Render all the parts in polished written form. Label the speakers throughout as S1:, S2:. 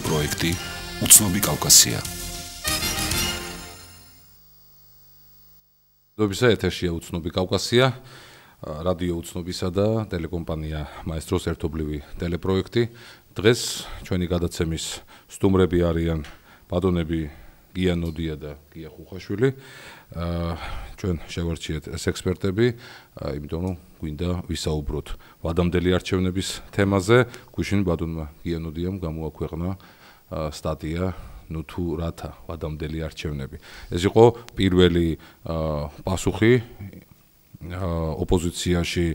S1: ტელეპროექტი უცნობი კავკასია.
S2: Dobisa ეთერშია უცნობი კავკასია, რადიო უცნობისა და ტელეკომპანია მაესტროს ერთობლივი ტელეპროექტი. დღეს ჩვენი გადაცემის სტუმრები არიან ბატონები გია ნოდია და გია ხუხაშვილი. ჩვენ შევარჩიეთ ეს ექსპერტები, იმიტომ რომ გვინდა ვისაუბროთ ვადამდელი არჩევნების თემაზე. გვიშინ ბატონმა გია ნოდიამ გამოაქვეყნა სტატია ნუ თუ რათა ვადამდელი არჩევნები. ეს იყო პირველი პასუხი ოპოზიციაში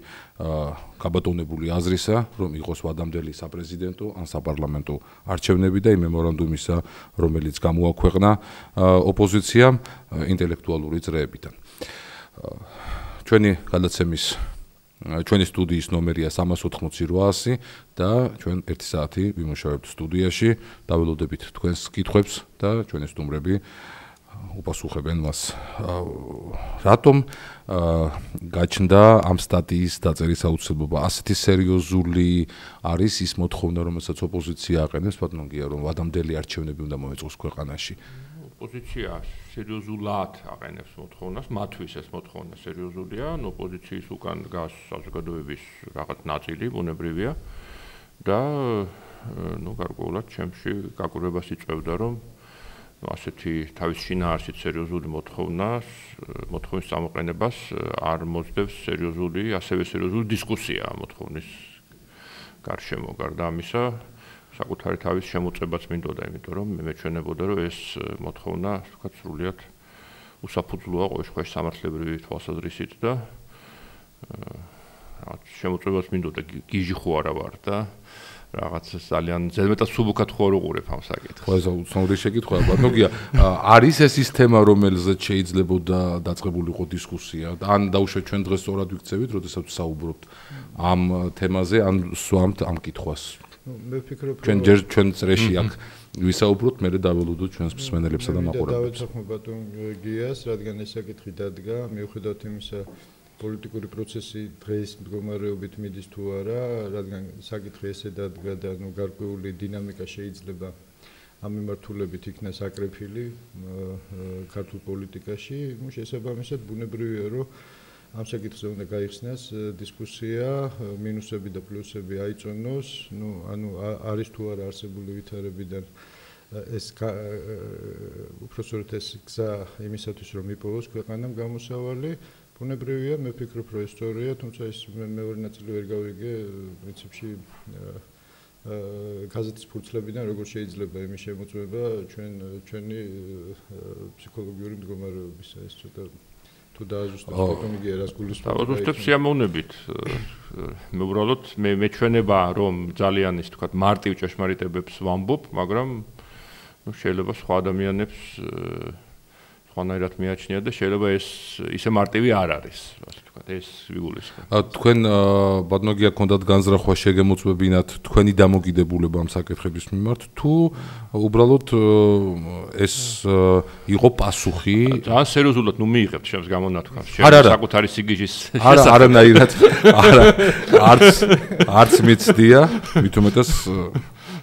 S2: გაბატონებული აზრისა, რომ იყოს ვადამდელი საპრეზიდენტო ან საპარლამენტო არჩევნები და იმ მემორანდუმისა, რომელიც გამოაქვეყნა ოპოზიციამ ინტელექტუალური წრეებიდან. ჩვენი სტუდიის ნომერია 388 და ჩვენ 1 საათი ვიმუშავებთ სტუდიაში, დაველოდებით თქვენს კითხვებს და ჩვენი სტუმრები უპასუხებენ მას. რატომ გაჩნდა ამ სტატიის დაწერის აუცილებლობა? ასეთი სერიოზული არის ის მოთხოვნა, რომელსაც ოპოზიცია აყენებს, ბატონ გია, რომ ვადამდელი არჩევნები უნდა მოეწყოს ქვეყანაში.
S3: ოპოზიცია სერიოზულად აყენებს მოთხოვნას, მათთვის ეს მოთხოვნა სერიოზულია, ოპოზიციის უკან დგას საზოგადოების რაღაც ნაწილი, ბუნებრივია და გარკვეულად ჩემში გაკვირვებას იწევდა, რომ ასეთი თავის შინაარსით სერიოზული მოთხოვნის გამოყენებას არ მოძდევს ასევე სერიოზული დისკუსია მოთხოვნის გარშემო. გარდა ამისა, საკუთარი თავის შემოწებაც მინდოდა, იმიტომ რომ მეჩვენებოდა, რომ ეს მოთხოვნა, ვთქვათ, სრულიად უსაფუძვლოა ყოველგვარი სამართლებრივი თვალსაზრისით და შემოწებაც მინდოდა გიჟი ხო არა ვარ და რაღაც ძალიან ზედმეტად სუბუქად ხო არ უყურებ ამ საკითხს.
S2: ხო, ეს უცნობი შეკითხვაა, ბატონო გია. არის ეს ის თემა, რომელზეც შეიძლებოდა დაწყებულიყო დისკუსია? ან დაუშვათ ჩვენ დღეს სწორად ვიქცევით, როდესაც საუბრობთ ამ თემაზე, ან სვამთ ამ კითხვას?
S4: მე ვფიქრობ,
S2: ჩვენ წრეში აქ ვისაუბროთ, მე დაველოდოთ ჩვენს მსმენელებსა და მაყურებელს.
S4: დავეცახმო ბატონ გიას, რადგან ეს საკითხი დადგა, მიუხედავად იმისა, პოლიტიკური პროცესი დღეს მდგომარეობით მიდის თუ არა, რადგან საკითხი ესე დადგა და გარკვეული დინამიკა შეიძლება ამ მიმართულებით იქნას აკრეფილი ქართულ პოლიტიკაში, შესაბამისად ბუნებრივია, რომ ამ საკითხზე უნდა გაიხსნას დისკუსია, მინუსები და პლუსები აიწონოს, არის თუ არა არსებული ვითარებიდან ეს უпроსორეთ ეს გზა იმისათვის რომ იპოვოს ქვეყანამ გამოსავალი. ბუნებრივია, მე ვფიქრობ, რომ ისტორია, თუმცა ის მეორე ნაწილი ვერ გავიგე, პრინციპში გაზეთის ფურცლებიდან როგორ შეიძლება იმის შემოწმება ჩვენი ფსიქოლოგიური მდგომარეობისა, ეს ცოტა თუ დააზუსტებს ბატონი გია რას გულისხმობს.
S3: დააზუსტებს სიამოვნებით. მე უბრალოდ მეჩვენება, რომ ძალიან ის თქვა მარტივ ჭეშმარიტებებს ვამბობ, მაგრამ შეიძლება სხვა ადამიანებს ხანაერად მიაჩნია და შეიძლება ეს ისე მარტივი არ არის, ასე ვთქვათ, ეს ვიგულისხმობ.
S2: თქვენ ბატონო გია გქონდათ განზრახვა შეგემოწმებინათ თქვენი დამოკიდებულება ამ საკითხების მიმართ, თუ უბრალოდ ეს იყო პასუხი?
S3: ძალიან სერიოზულად მიიღებთ ჩემს გამონათქვამს, ჩემს საკუთარი სიგიჟის
S2: შესახებ. არანაირად, არც მიცდია, მით უმეტეს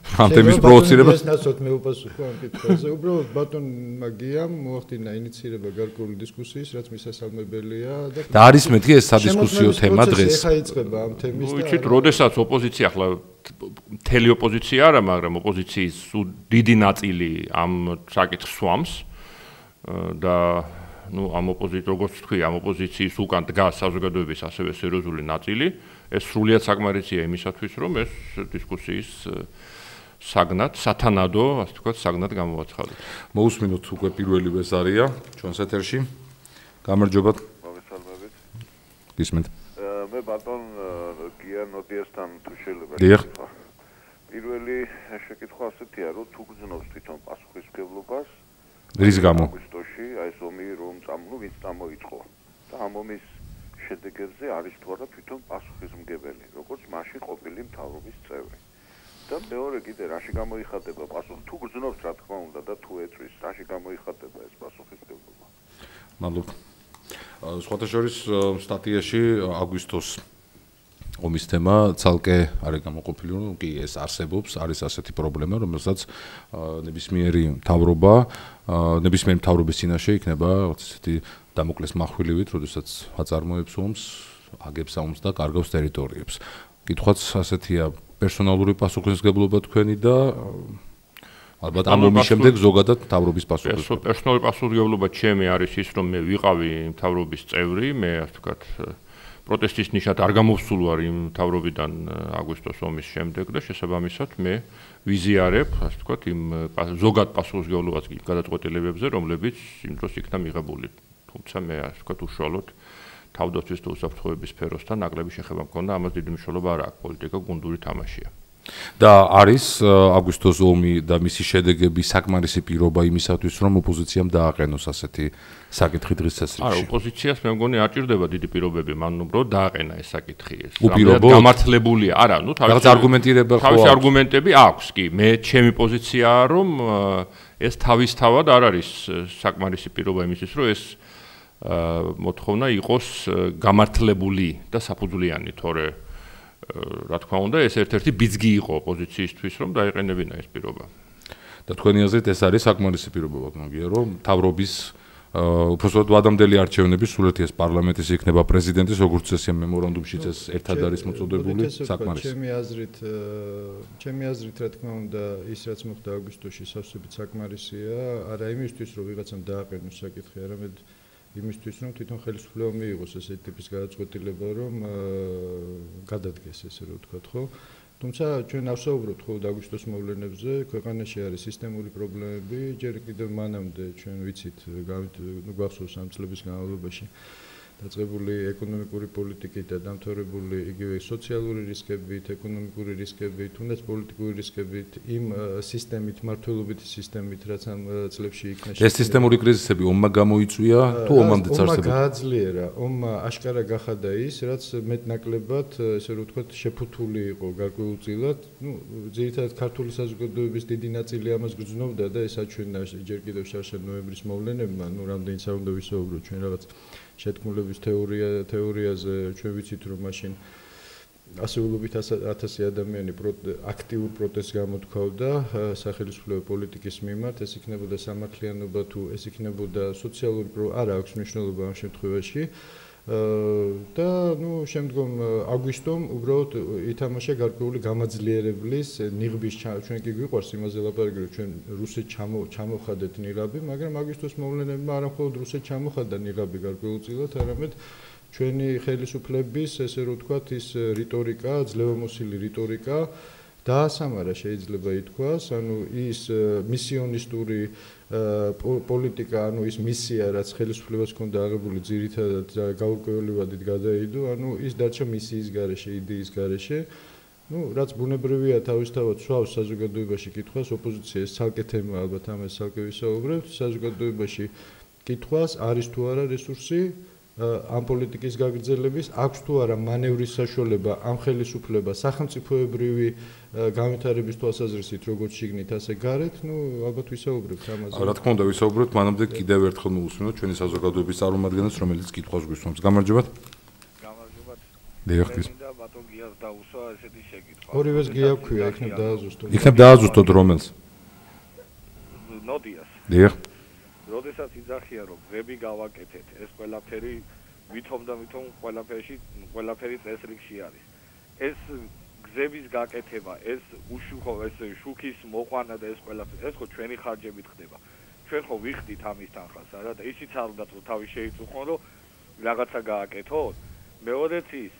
S2: ამ თემის პროვოცირებას.
S4: ეს ნაცოთ მე უპასუხო ამ კითხვაზე. უბრალოდ ბატონმა გიამ მოახდინა ინიცირება გარკვეული დისკუსიის, რაც მისასალმებელია
S2: და არის მეთქი ეს სადისკუსიო თემა დღეს.
S4: ეხა იწყება ამ თემის და
S3: ვიცით, როდესაც ოპოზიცია, ახლა მთელი ოპოზიცია არა, მაგრამ ოპოზიციის დიდი ნაწილი ამ საკითხს სვამს და ამ როგორც თქვი, ამ ოპოზიციის უკან დგას საზოგადოების ასევე სერიოზული ნაწილი, ეს სრულიად საკმარისია იმისათვის, რომ ეს დისკუსიის საგნად, სათანადო, ასე ვთქვათ, საგნად გამოვაცხადოთ.
S2: მოусმინოთ უკვე პირველი ბეზარია ჩვენს ეთერში. გამარჯობა.
S5: მოგესალმებით.
S2: გისმენთ.
S5: მე ბატონ გია ნოდიასთან თუ შეიძლება.
S2: დიახ.
S5: პირველი შეკითხვა ასეთია, რომ თუ გძნობს თვითონ პასუხისმგებლობას
S2: რის გამო?
S5: აგვისტოში აი ეს ომი რომ ვინც წამოიწყო და ამ ომის შედეგებზე არის თუ არა თვითონ პასუხისმგებელი, როგორც მაშინ ყოფილი მთავრობის წევრი. და მეორე კიდე რაში გამოიხატება პასუხი თუ გძნობს რა თქმა უნდა და თუ ეწვის რაში გამოიხატება ეს პასუხისმგებლობა.
S2: მადლობა. სხვათა შორის სტატიაში აგვისტოს ომის თემა ცალკე არის გამოყოფილი, რომ კი ეს არსებობს, არის ასეთი პრობლემა, რომელსაც ნებისმიერი მთავრობა, ნებისმიერი მთავრობის წინაშე იქნება ესეთი დამოკლეს מחვილივით, როდესაც აწარმოებს ომს, აგებს ომს და კარგავს ტერიტორიებს. კითხვაც ასეთია, პერსონალური პასუხისმგებლობა თქვენი და ალბათ ამ ომის შემდეგ ზოგადად მთავრობის პასუხისმგებლობა.
S3: პერსონალური პასუხისმგებლობა ჩემი არის ის, რომ მე ვიყავი მთავრობის წევრი, მე ასე ვთქვათ, პროტესტის ნიშნად არ გამოვსულ ვარ იმ მთავრობიდან აგვისტოს ომის შემდეგ და შესაბამისად მე ვიზიარებ, ასე ვთქვათ, იმ ზოგად პასუხისმგებლობას გადაწყვეტილებებზე, რომლებიც იმ დროს იქნა მიღებული. თუმცა მე ასე ვთქვათ, უშუალოდ თავდაცვის თუ უსაფრთხოების სფეროსთან ნაკლები შეხება მქონდა, ამას დიდი მნიშვნელობა არ აქვს, პოლიტიკა გუნდური თამაშია.
S2: და არის აგვისტოს ომი და მისი შედეგები საკმარისი პირობა იმისათვის, რომ ოპოზიციამ დააყენოს ასეთი საკითხი დღის წესრიგში.
S3: არა, ოპოზიციას მე მგონი არ ჭირდება დიდი პირობები, მან უბრალოდ დააყენა ეს საკითხი ეს.
S2: უპირობოდ
S3: გამართლებულია. არა, ნუ
S2: თავისი არგუმენტირება ხო აქვს.
S3: თავისი არგუმენტები აქვს კი. მე ჩემი პოზიციაა, რომ ეს თავისთავად არ არის საკმარისი პირობა იმისთვის, რომ ეს მოთხოვნა იყოს გამართლებული და საფუძვლიანი, თორე რა თქმა უნდა, ეს ერთ-ერთი ბიძგი იყო ოპოზიციისთვის, რომ დაეყენებინა ეს პირობა.
S2: და თქვენი აზრით ეს არის საკმარისი პირობა, მაგია, რომ მთავრობის უბრალოდ ვადამდელი არჩევნები სულ ეს პარლამენტის იქნება პრეზიდენტის, როგორც წესი მემორანდუმშიც ეს ერთად არის მოწოდებული, საკმარისი.
S4: ჩემი აზრით, რა თქმა უნდა, ის რაც მოხდა აგვისტოში, სავსებით საკმარისია, არა იმისთვის, რომ ვიღაცამ დააყენოს საკითხი, არამედ იმისთვის, რომ თვითონ ხელისუფლება მიიღოს ესეთი ტიპის გადაწყვეტილება, რომ გადადგეს ესე რომ ვთქვათ, ხო? თუმცა ჩვენ ავსაუბრობთ ხოლმე აგვისტოს მოვლენებზე, ქვეყანაში არის სისტემური პრობლემები, ჯერ კიდევ მანამდე ჩვენ ვიცით, გვახსოვს ამ წლების განმავლობაში დაწყებული ეკონომიკური პოლიტიკით და დამთავრებული იგივე სოციალური რისკებით, ეკონომიკური რისკებით, თუნდაც პოლიტიკური რისკებით, იმ სისტემით, მართლობითი სისტემით, რაც ამ წლებში იქნა.
S2: ეს სისტემური კრიზისები ომმა გამოიწვია თუ ომამდეც არსებობდა?
S4: ომმა გააძლიერა, ომმა აშკარა გახადა ის, რაც მეტნაკლებად, ესე რომ ვთქვათ, შეფუთული იყო გარკვეულწილად. ნუ ძირითადად ქართული საზოგადოების დიდი ნაწილი ამას გრძნობდა და ეს აჩვენა ჯერ კიდევ შარშან ნოემბრის მოვლენებმა, ნუ რამდენიც არ უნდა ვისაუბროთ ჩვენ რაღაც შეთქმულების თეორიაზე, ჩვენ ვიცით, რომ მაშინ ასეულობით 1000 ადამიანი აქტიურ პროტესტს გამოთქვავდა სახელმწიფო პოლიტიკის მიმართ, ეს იქნებოდა სამართლიანობა თუ ეს იქნებოდა სოციალური არა აქვს მნიშვნელობა ამ შემთხვევაში. და ნუ შემდგომ აგვისტომ უბრალოდ ითამაშა გარკვეული გამაძლიერებლის ნიღბის ჩვენ კი გვიყვარს იმაზე ლაპარაკი რომ ჩვენ რუსეთს ჩამოხადეთ ნიღაბი, მაგრამ აგვისტოს მოვლენებმა არა მხოლოდ რუსეთს ჩამოხადა ნიღაბი გარკვეულწილად, არამედ ჩვენი ხელისუფლების ესე რომ ვთქვათ ის რიტორიკა, ძლევამოსილი რიტორიკა დაასამარა შეიძლება ითქვას, ანუ ის მისიონისტური პოლიტიკა, ანუ ის მისია, რაც ხელისუფლებას ჰქონდა აღებული ძირითადად გაურკვევლივადით გადაიდო, ანუ ის დარჩა მისიის გარეშე, იდეის გარეშე. ნუ რაც ბუნებრივია თავისთავად სვავს საზოგადოებაში კითხვას, ოპოზიცია ეს ცალკე თემა, ალბათ ამას ცალკე ვისაუბრებთ, საზოგადოებაში კითხვას არის თუ არა რესურსი ამ პოლიტიკის გაგრძელების, აქვს თუ არა მანევრის საშუალება ამ ხელისუფლებას სახელმწიფოებრივი განვითარების თვალსაზრისით, როგორც შიგნით, ასე გარეთ, ნუ ალბათ ვისაუბრებთ ამაზე.
S2: რა თქმა უნდა, ვისაუბრებთ, მანამდე კიდევ ერთხელ მოვუსმინოთ ჩვენი საზოგადოების წარმომადგენელს, რომელიც კითხვას გვისვამს. გამარჯობათ.
S5: გამარჯობათ.
S2: დიახტის.
S5: და ბატონ გიას დაუსვა ესეთი შეკითხვა.
S4: ორივეს გია ქვია, იქნებ დააზუსტოთ.
S2: იქნებ დააზუსტოთ რომელს?
S5: ნოდიას.
S2: დიახ.
S5: როდესაც იძახია რომ გზები გავაკეთეთ, ეს ყველაფერი ვითომ და ვითომ ყველაფერი წესრიგში არის. ეს გზების გაკეთება, ეს შუქის მოყვანა და ეს ყველაფერი, ეს ხო ჩვენი ხარჯებით ხდება. ჩვენ ხო ვიხდით ამის თანხას, არა და ისიც არ უნდა რომ თავი შეიწუხონ, რომ რაღაცა გააკეთოთ. მეორეც ის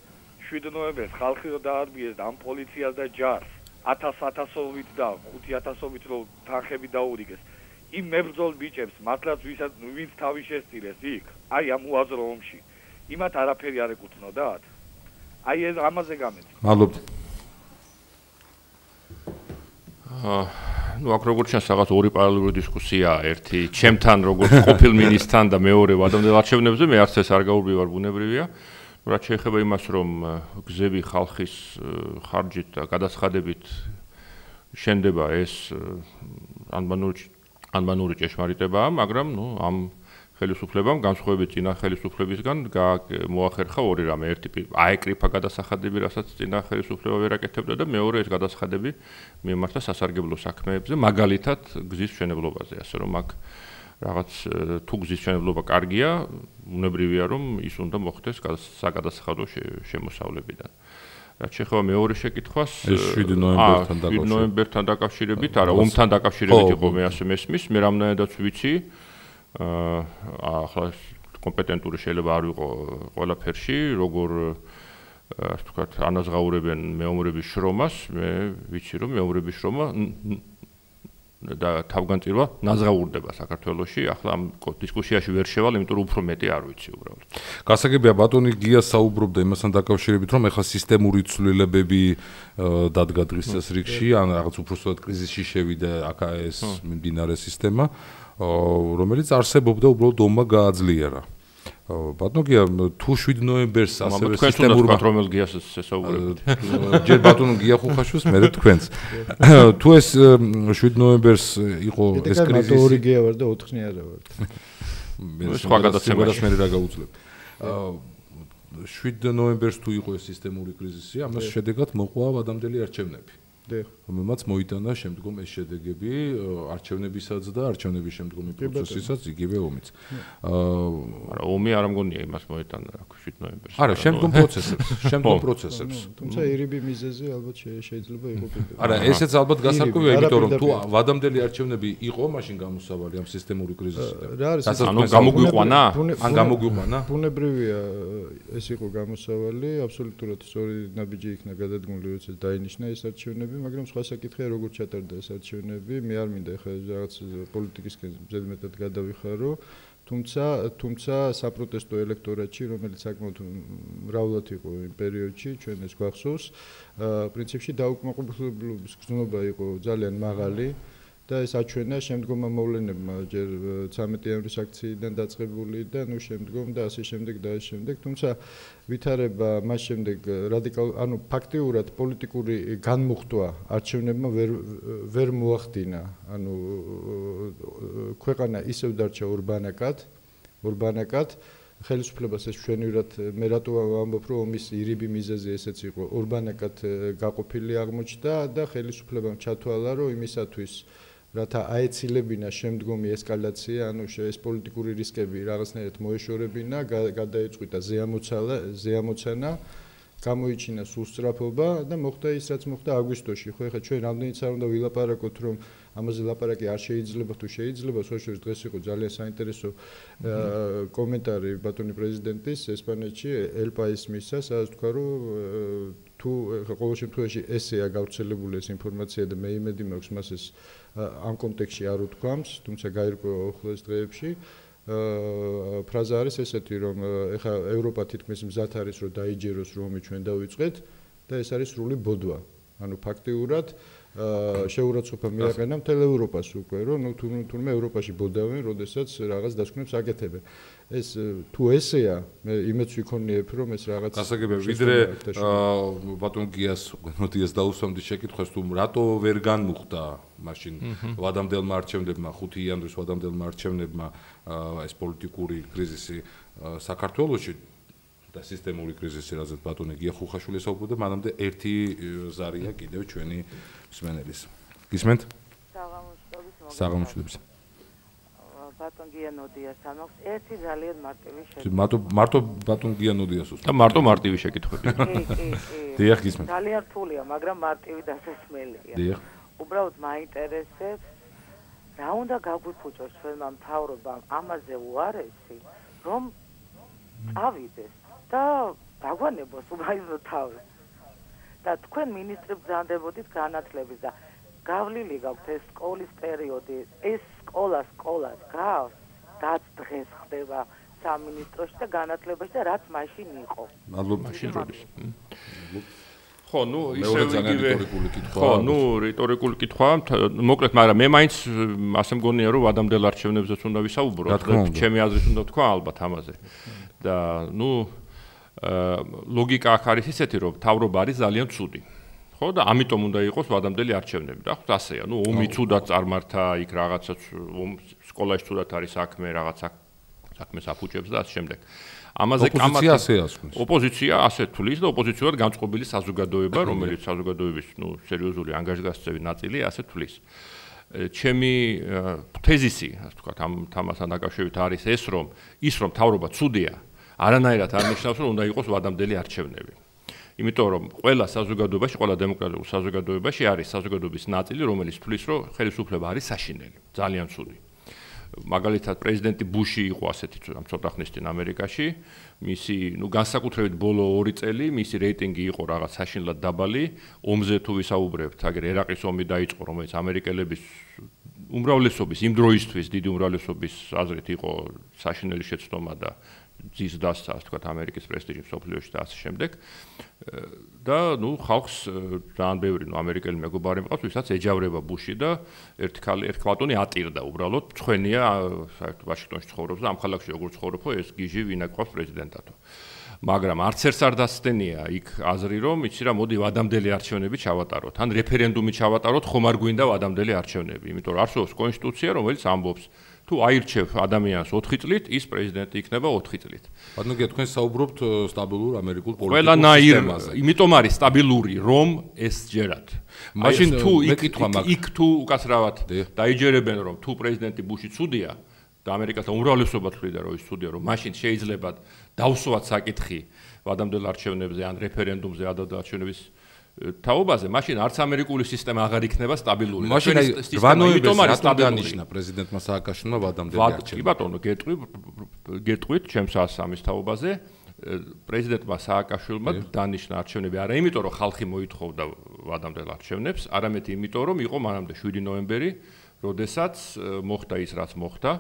S5: 7 ნოემბერს ხალხი რომ დაარბიეს ამ პოლიციას და ჯარს 1000-1000-ობით და 5000-ობით რომ თანხები დაურიგეს. იმ მებრძოლ ბიჭებს, მართლაც ვინც თავი შესწირეს იქ, აი ამ უაზრო ომში. იმათ არაფერი არ ეკუთვნოდათ? აი ეს ამაზე გამეცი.
S2: მადლობთ.
S3: ნუ აქ როგორც ჩანს, რაღაც ორი პარალელური დისკუსიაა, ერთი ჩემთან როგორც ყოფილ მინისტრთან და მეორე ვადამდელ არჩევნებზე, მე არც ეს არ გაურბივარ, ბუნებრივია. რაც შეეხება იმას, რომ გზები ხალხის ხარჯით და გადაცხადებით შენდება ეს ანბანური ჭეშმარიტებაა, მაგრამ ნუ ამ ხელისუფლებამ განსხვავებით წინა ხელისუფლებისგან მოახერხა ორი რამე. ერთი აეკრიფა გადასახადები, რასაც წინა ხელისუფლება ვერ აკეთებდა და მეორე ეს გადასახადები მიემართა სასარგებლო საქმეებზე, მაგალითად გზის მშენებლობაზე, ასე რომ აქ რაღაც თუ გზის მშენებლობა კარგია, უნებრივია რომ ის უნდა მოხდეს საგადასახადო შემოსავლებიდან. რაც შეეხება მეორე შეკითხვას,
S2: 7
S3: ნოემბერთან დაკავშირებით, არა, ომთან დაკავშირებით იყო მე ასე მესმის, მე რამდენადაც ვიცი, ახლა კომპეტენტური შეიძლება არ ვიყო ყველაფერში, როგორ ასე ვთქვათ, ანაზღაურებენ მეომრების შრომას, მე ვიცი რომ მეომრების შრომა და თავგანწირვა ნაზღაურდება საქართველოში, ახლა ამ დისკუსიაში ვერ შევალ, იმიტომ რომ უფრო მეტი არ ვიცი უბრალოდ.
S2: გასაგებია ბატონი გია საუბრობდა იმასთან დაკავშირებით, რომ ეხლა სისტემური ცვლილებები დადგა დღის წესრიგში, ან რაღაც უბრალოდ კრიზისში შევიდა აქ ეს მიმდინარე სისტემა, რომელიც არსებობდა უბრალოდ ომმა გააძლიერა. ბატონო გია თუ 7 ნოემბერს ასევე სისტემურმა
S3: რომელ გიას ესაუბრებთ?
S2: ჯერ ბატონო გია ხუხაშვილს, მე თქვენს. თუ ეს 7 ნოემბერს იყო ეს კრიზისი.
S4: მე 2 გია ვარ და 4-ნი არა ვარ.
S3: სხვა გადაცემაში
S2: მე რა გაუძლებ. 7 ნოემბერს თუ იყო ეს სისტემური კრიზისი, ამას შედეგად მოყვა ვადამდელი არჩევნები. რომელმაც მოიტანა შემდგომ ეს შედეგები არჩევნებისაც და არჩევნების შემდგომი პროცესისაც იგივე ომიც.
S3: არა, ომი არ ამგონია იმას მოიტანა 7 ნოემბერს.
S2: არა, შემდგომ პროცესებს.
S4: თუმცა ირიბი მიზეზი ალბათ შეიძლება იყოს კიდევ.
S2: არა, ესეც ალბათ გასარკვევია, იმიტომ რომ თუ ვადამდელი არჩევნები იყო, მაშინ გამოსავალი ამ სისტემური კრიზისიდან.
S3: ანუ გამოგვიყვანა?
S2: ან გამოგვიყვანა?
S4: ბუნებრივია ეს იყო გამოსავალი, აბსოლუტურად სწორი ნაბიჯი იქნა გადადგმული, როდესაც დაინიშნა ეს არჩევნები. მაგრამ სხვა საკითხია როგორ ჩატარდა ეს არჩევნები, მე არ მინდა ახლა რაღაც პოლიტიკისკენ ზედმეტად გადავიხარო, თუმცა საპროტესტო ელექტორატში, რომელიც საკმაოდ მრავლად იყო იმ პერიოდში, ჩვენ ეს გვახსოვს, პრინციპში დაუკმაყოფილების გზნობა იყო ძალიან მაღალი და ეს აჩვენა შემდგომ მოვლენებმა, ჯერ 13 იანვრის აქციიდან დაწყებული და ნუ შემდგომ და ასე შემდეგ და ასე შემდეგ, თუმცა ვითარება მას შემდეგ ფაქტიურად პოლიტიკური განმუხტვა არჩევნებმა ვერ მოახდინა, ქვეყანა ისევ დარჩა ორბანაკად, ხელისუფლებას ეს მშვენივრად მე რატო ვამბობ, რომ ომის ირიბი მიზეზი ესეც იყო, ორბანაკად გაყოფილი აღმოჩნდა და ხელისუფლებამ ჩათვალა, რომ იმისათვის რათა აეცილებინა შემდგომი ესკალაცია, ეს პოლიტიკური რისკები რაღაცნაირად მოეშორებინა, გადაეწყვიტა ზეამოცანა, გამოიჩინა სულსწრაფობა და მოხდა ის, რაც მოხდა აგვისტოში. ხო, ეხლა ჩვენ რამდენიც არ უნდა ვილაპარაკოთ, რომ ამაზე ლაპარაკი არ შეიძლება თუ შეიძლება, სწორედ დღეს იყო ძალიან საინტერესო კომენტარი ბატონი პრეზიდენტის ესპანეთში El País მისცა, სადაც თქვა, რომ თუ ყოველ შემთხვევაში ესეა გავრცელებული ეს ინფორმაცია და მე იმედი მაქვს მას ეს ამ კონტექსტში არ უთქვამს, თუმცა გაირკვევა უახლოეს დღეებში. ფრაზა არის ესეთი, რომ ეხლა ევროპა თითქმის მზად არის, რომ დაიჯეროს რომი ჩვენ დავიწყეთ და ეს არის სრული ბოდვა. ანუ ფაქტიურად შეურაცხყოფა მიაყენა მთელ ევროპას უკვე, რომ თურმე ევროპაში ბოდავენ, როდესაც რაღაც დასკვნებს აკეთებენ. ეს თუ ესეა, მე იმედს ვიქონიებ, რომ ეს რაღაც
S2: გასაგებია, ვიდრე ბატონ გიას დაუსვამდი შეკითხვას, თუ რატო ვერ განმუხტა მაშინ ვადამდელმა არჩევნებმა, 5 იანვრის ვადამდელმა არჩევნებმა ეს პოლიტიკური კრიზისი საქართველოში და სისტემური კრიზისი, რაზეც ბატონი გია ხუხაშვილი საუბრობდა, მანამდე ერთი ზარია კიდევ ჩვენი მსმენელის. გისმენთ? საღამოშტობის.
S6: ბატონ გიანოდიას ამაქვს ერთი ძალიან მარტივი შეკითხვა.
S2: მარტო ბატონ გიანოდიას უსმენთ.
S3: და მარტო მარტივი შეკითხვები.
S6: კი.
S2: დიახ, გისმენთ.
S6: ძალიან რთულია, მაგრამ მარტივი დასასმელია.
S2: დიახ.
S6: უბრალოდ მაინტერესებს, რა უნდა გაგვიფუჭოს ჩვენმა მთავრობამ ამაზე უარესი, რომ წავიდეს და დაგვანებოს უბრალოდ თავი. და თქვენ მინისტრი ბრძანდებოდით განათლების და გავლილი გაქვთ ეს სკოლის პერიოდი, ეს სკოლას გავს, რაც დღეს ხდება სამინისტროში და განათლებაში და რაც მაშინ იყო.
S2: მადლობა მაშინ როდის.
S3: ხო, ისევ იგივე ხო, რიტორიკული კითხვა, მოკლედ, მაგრამ მე მაინც ასე მგონია, რომ ვადამდელ არჩევნებზეც უნდა ვისაუბროთ და ჩემი აზრით უნდა თქვა ალბათ ამაზე. და ლოგიკა აქ არის ისეთი, რომ მთავრობა არის ძალიან ცუდი. ხო, და ამიტომ უნდა იყოს ვადამდელი არჩევნები. და ხო, ასეა, ომი ცუდად წარმართა, იქ რაღაცა სკოლაში ცუდად არის საქმე, რაღაცა საქმეს აფუჭებს და ასე შემდეგ. ამაზე
S2: ოპოზიცია ასე ასვნის.
S3: ოპოზიცია ასე თulis და ოპოზიციურად განწყობილი საზოგადოება, რომელიც საზოგადოების სერიოზული ანგაჟგასწევი ნაწილი ასე თulis. ჩემი თეზისი, ასე ვთქვათ, ამ თამასთან დაკავშირებით არის ეს, რომ მთავრობა ცუდია, არანაირად არ ნიშნავს, რომ უნდა იყოს ვადამდელი არჩევნები. იმიტომ რომ ყველა საზოგადოებაში, ყველა დემოკრატიულ საზოგადოებაში არის საზოგადოების ნაწილი, რომელიც თulis, რომ ხელისუფლება არის საშინელი, ძალიან ცუდი. მაგალითად, პრეზიდენტი ბუში იყო ასეთი ცოტა ხნის წინ ამერიკაში, მისი, განსაკუთრებით ბოლო 2 წელი მისი რეიტინგი იყო რაღაც საშინლად დაბალი, ომზე თუ ვისაუბრებთ, აგერ ერაყის ომი დაიწყო, რომელიც ამერიკელების უმრავლესობის, იმ დროისთვის დიდი უმრავლესობის აზრით იყო საშინელი შეცდომა და ძის დასცა, ასე ვთქვათ, ამერიკის პრესტიჟი მსოფლიოში და ასე შემდეგ. და ხალხს ძალიან ბევრი ამერიკელი მეგობარი მყავს, ვისაც ეჯავრება ბუში და ერთი ქალბატონი ატირდა უბრალოდ, მწვენია საერთოდ ვაშინგტონში ცხოვრობს და ამ ქალაქში როგორ ცხოვრობ, ეს გიჟი ვინ აკყავს პრეზიდენტათო. მაგრამ არც ერთს არ დასცდენია იქ აზრი, რომ იცი რა, მოდი ვადამდელი არჩევნები ჩავატაროთ, ან რეფერენდუმი ჩავატაროთ, ხომ არ გვინდა ვადამდელი არჩევნები, იმიტომ რომ არსებობს კონსტიტუცია, რომელიც ამბობს თუ აირჩევ ადამიანს 4 წლით, ის პრეზიდენტი იქნება 4 წლით.
S2: ბატონო, თქვენ საუბრობთ სტაბილურ ამერიკულ პოლიტიკურ
S3: სისტემაზე. იმიტომ არის სტაბილური, რომ ეს ჯერათ.
S2: მაშინ
S3: თუ იქ თუ უკაცრავად დაიჯერებენ, რომ თუ პრეზიდენტი ბუში ცუდია და ამერიკასთან უმრავლესობა თვლიდა, რომ ის ცუდია, რომ მაშინ შეიძლება დავსვათ საკითხი ვადამდელ არჩევნებზე ან რეფერენდუმზე ადრე არჩევნების თაობაზე, მაშინ არც ამერიკული სისტემა აღარ იქნება სტაბილური.
S2: მაშინ 8 ნოემბერს რატომ დანიშნა პრეზიდენტმა სააკაშვილმა ვადამდელი არჩევნები?
S3: კი ბატონო, გეტყვით ჩემს ასამის თაობაზე, პრეზიდენტმა სააკაშვილმა დანიშნა არჩევნები არა იმიტომ, რომ ხალხი მოითხოვდა ვადამდელ არჩევნებს, არამედ იმიტომ, რომ იყო მანამდე 7 ნოემბერი, როდესაც მოხდა ის, რაც მოხდა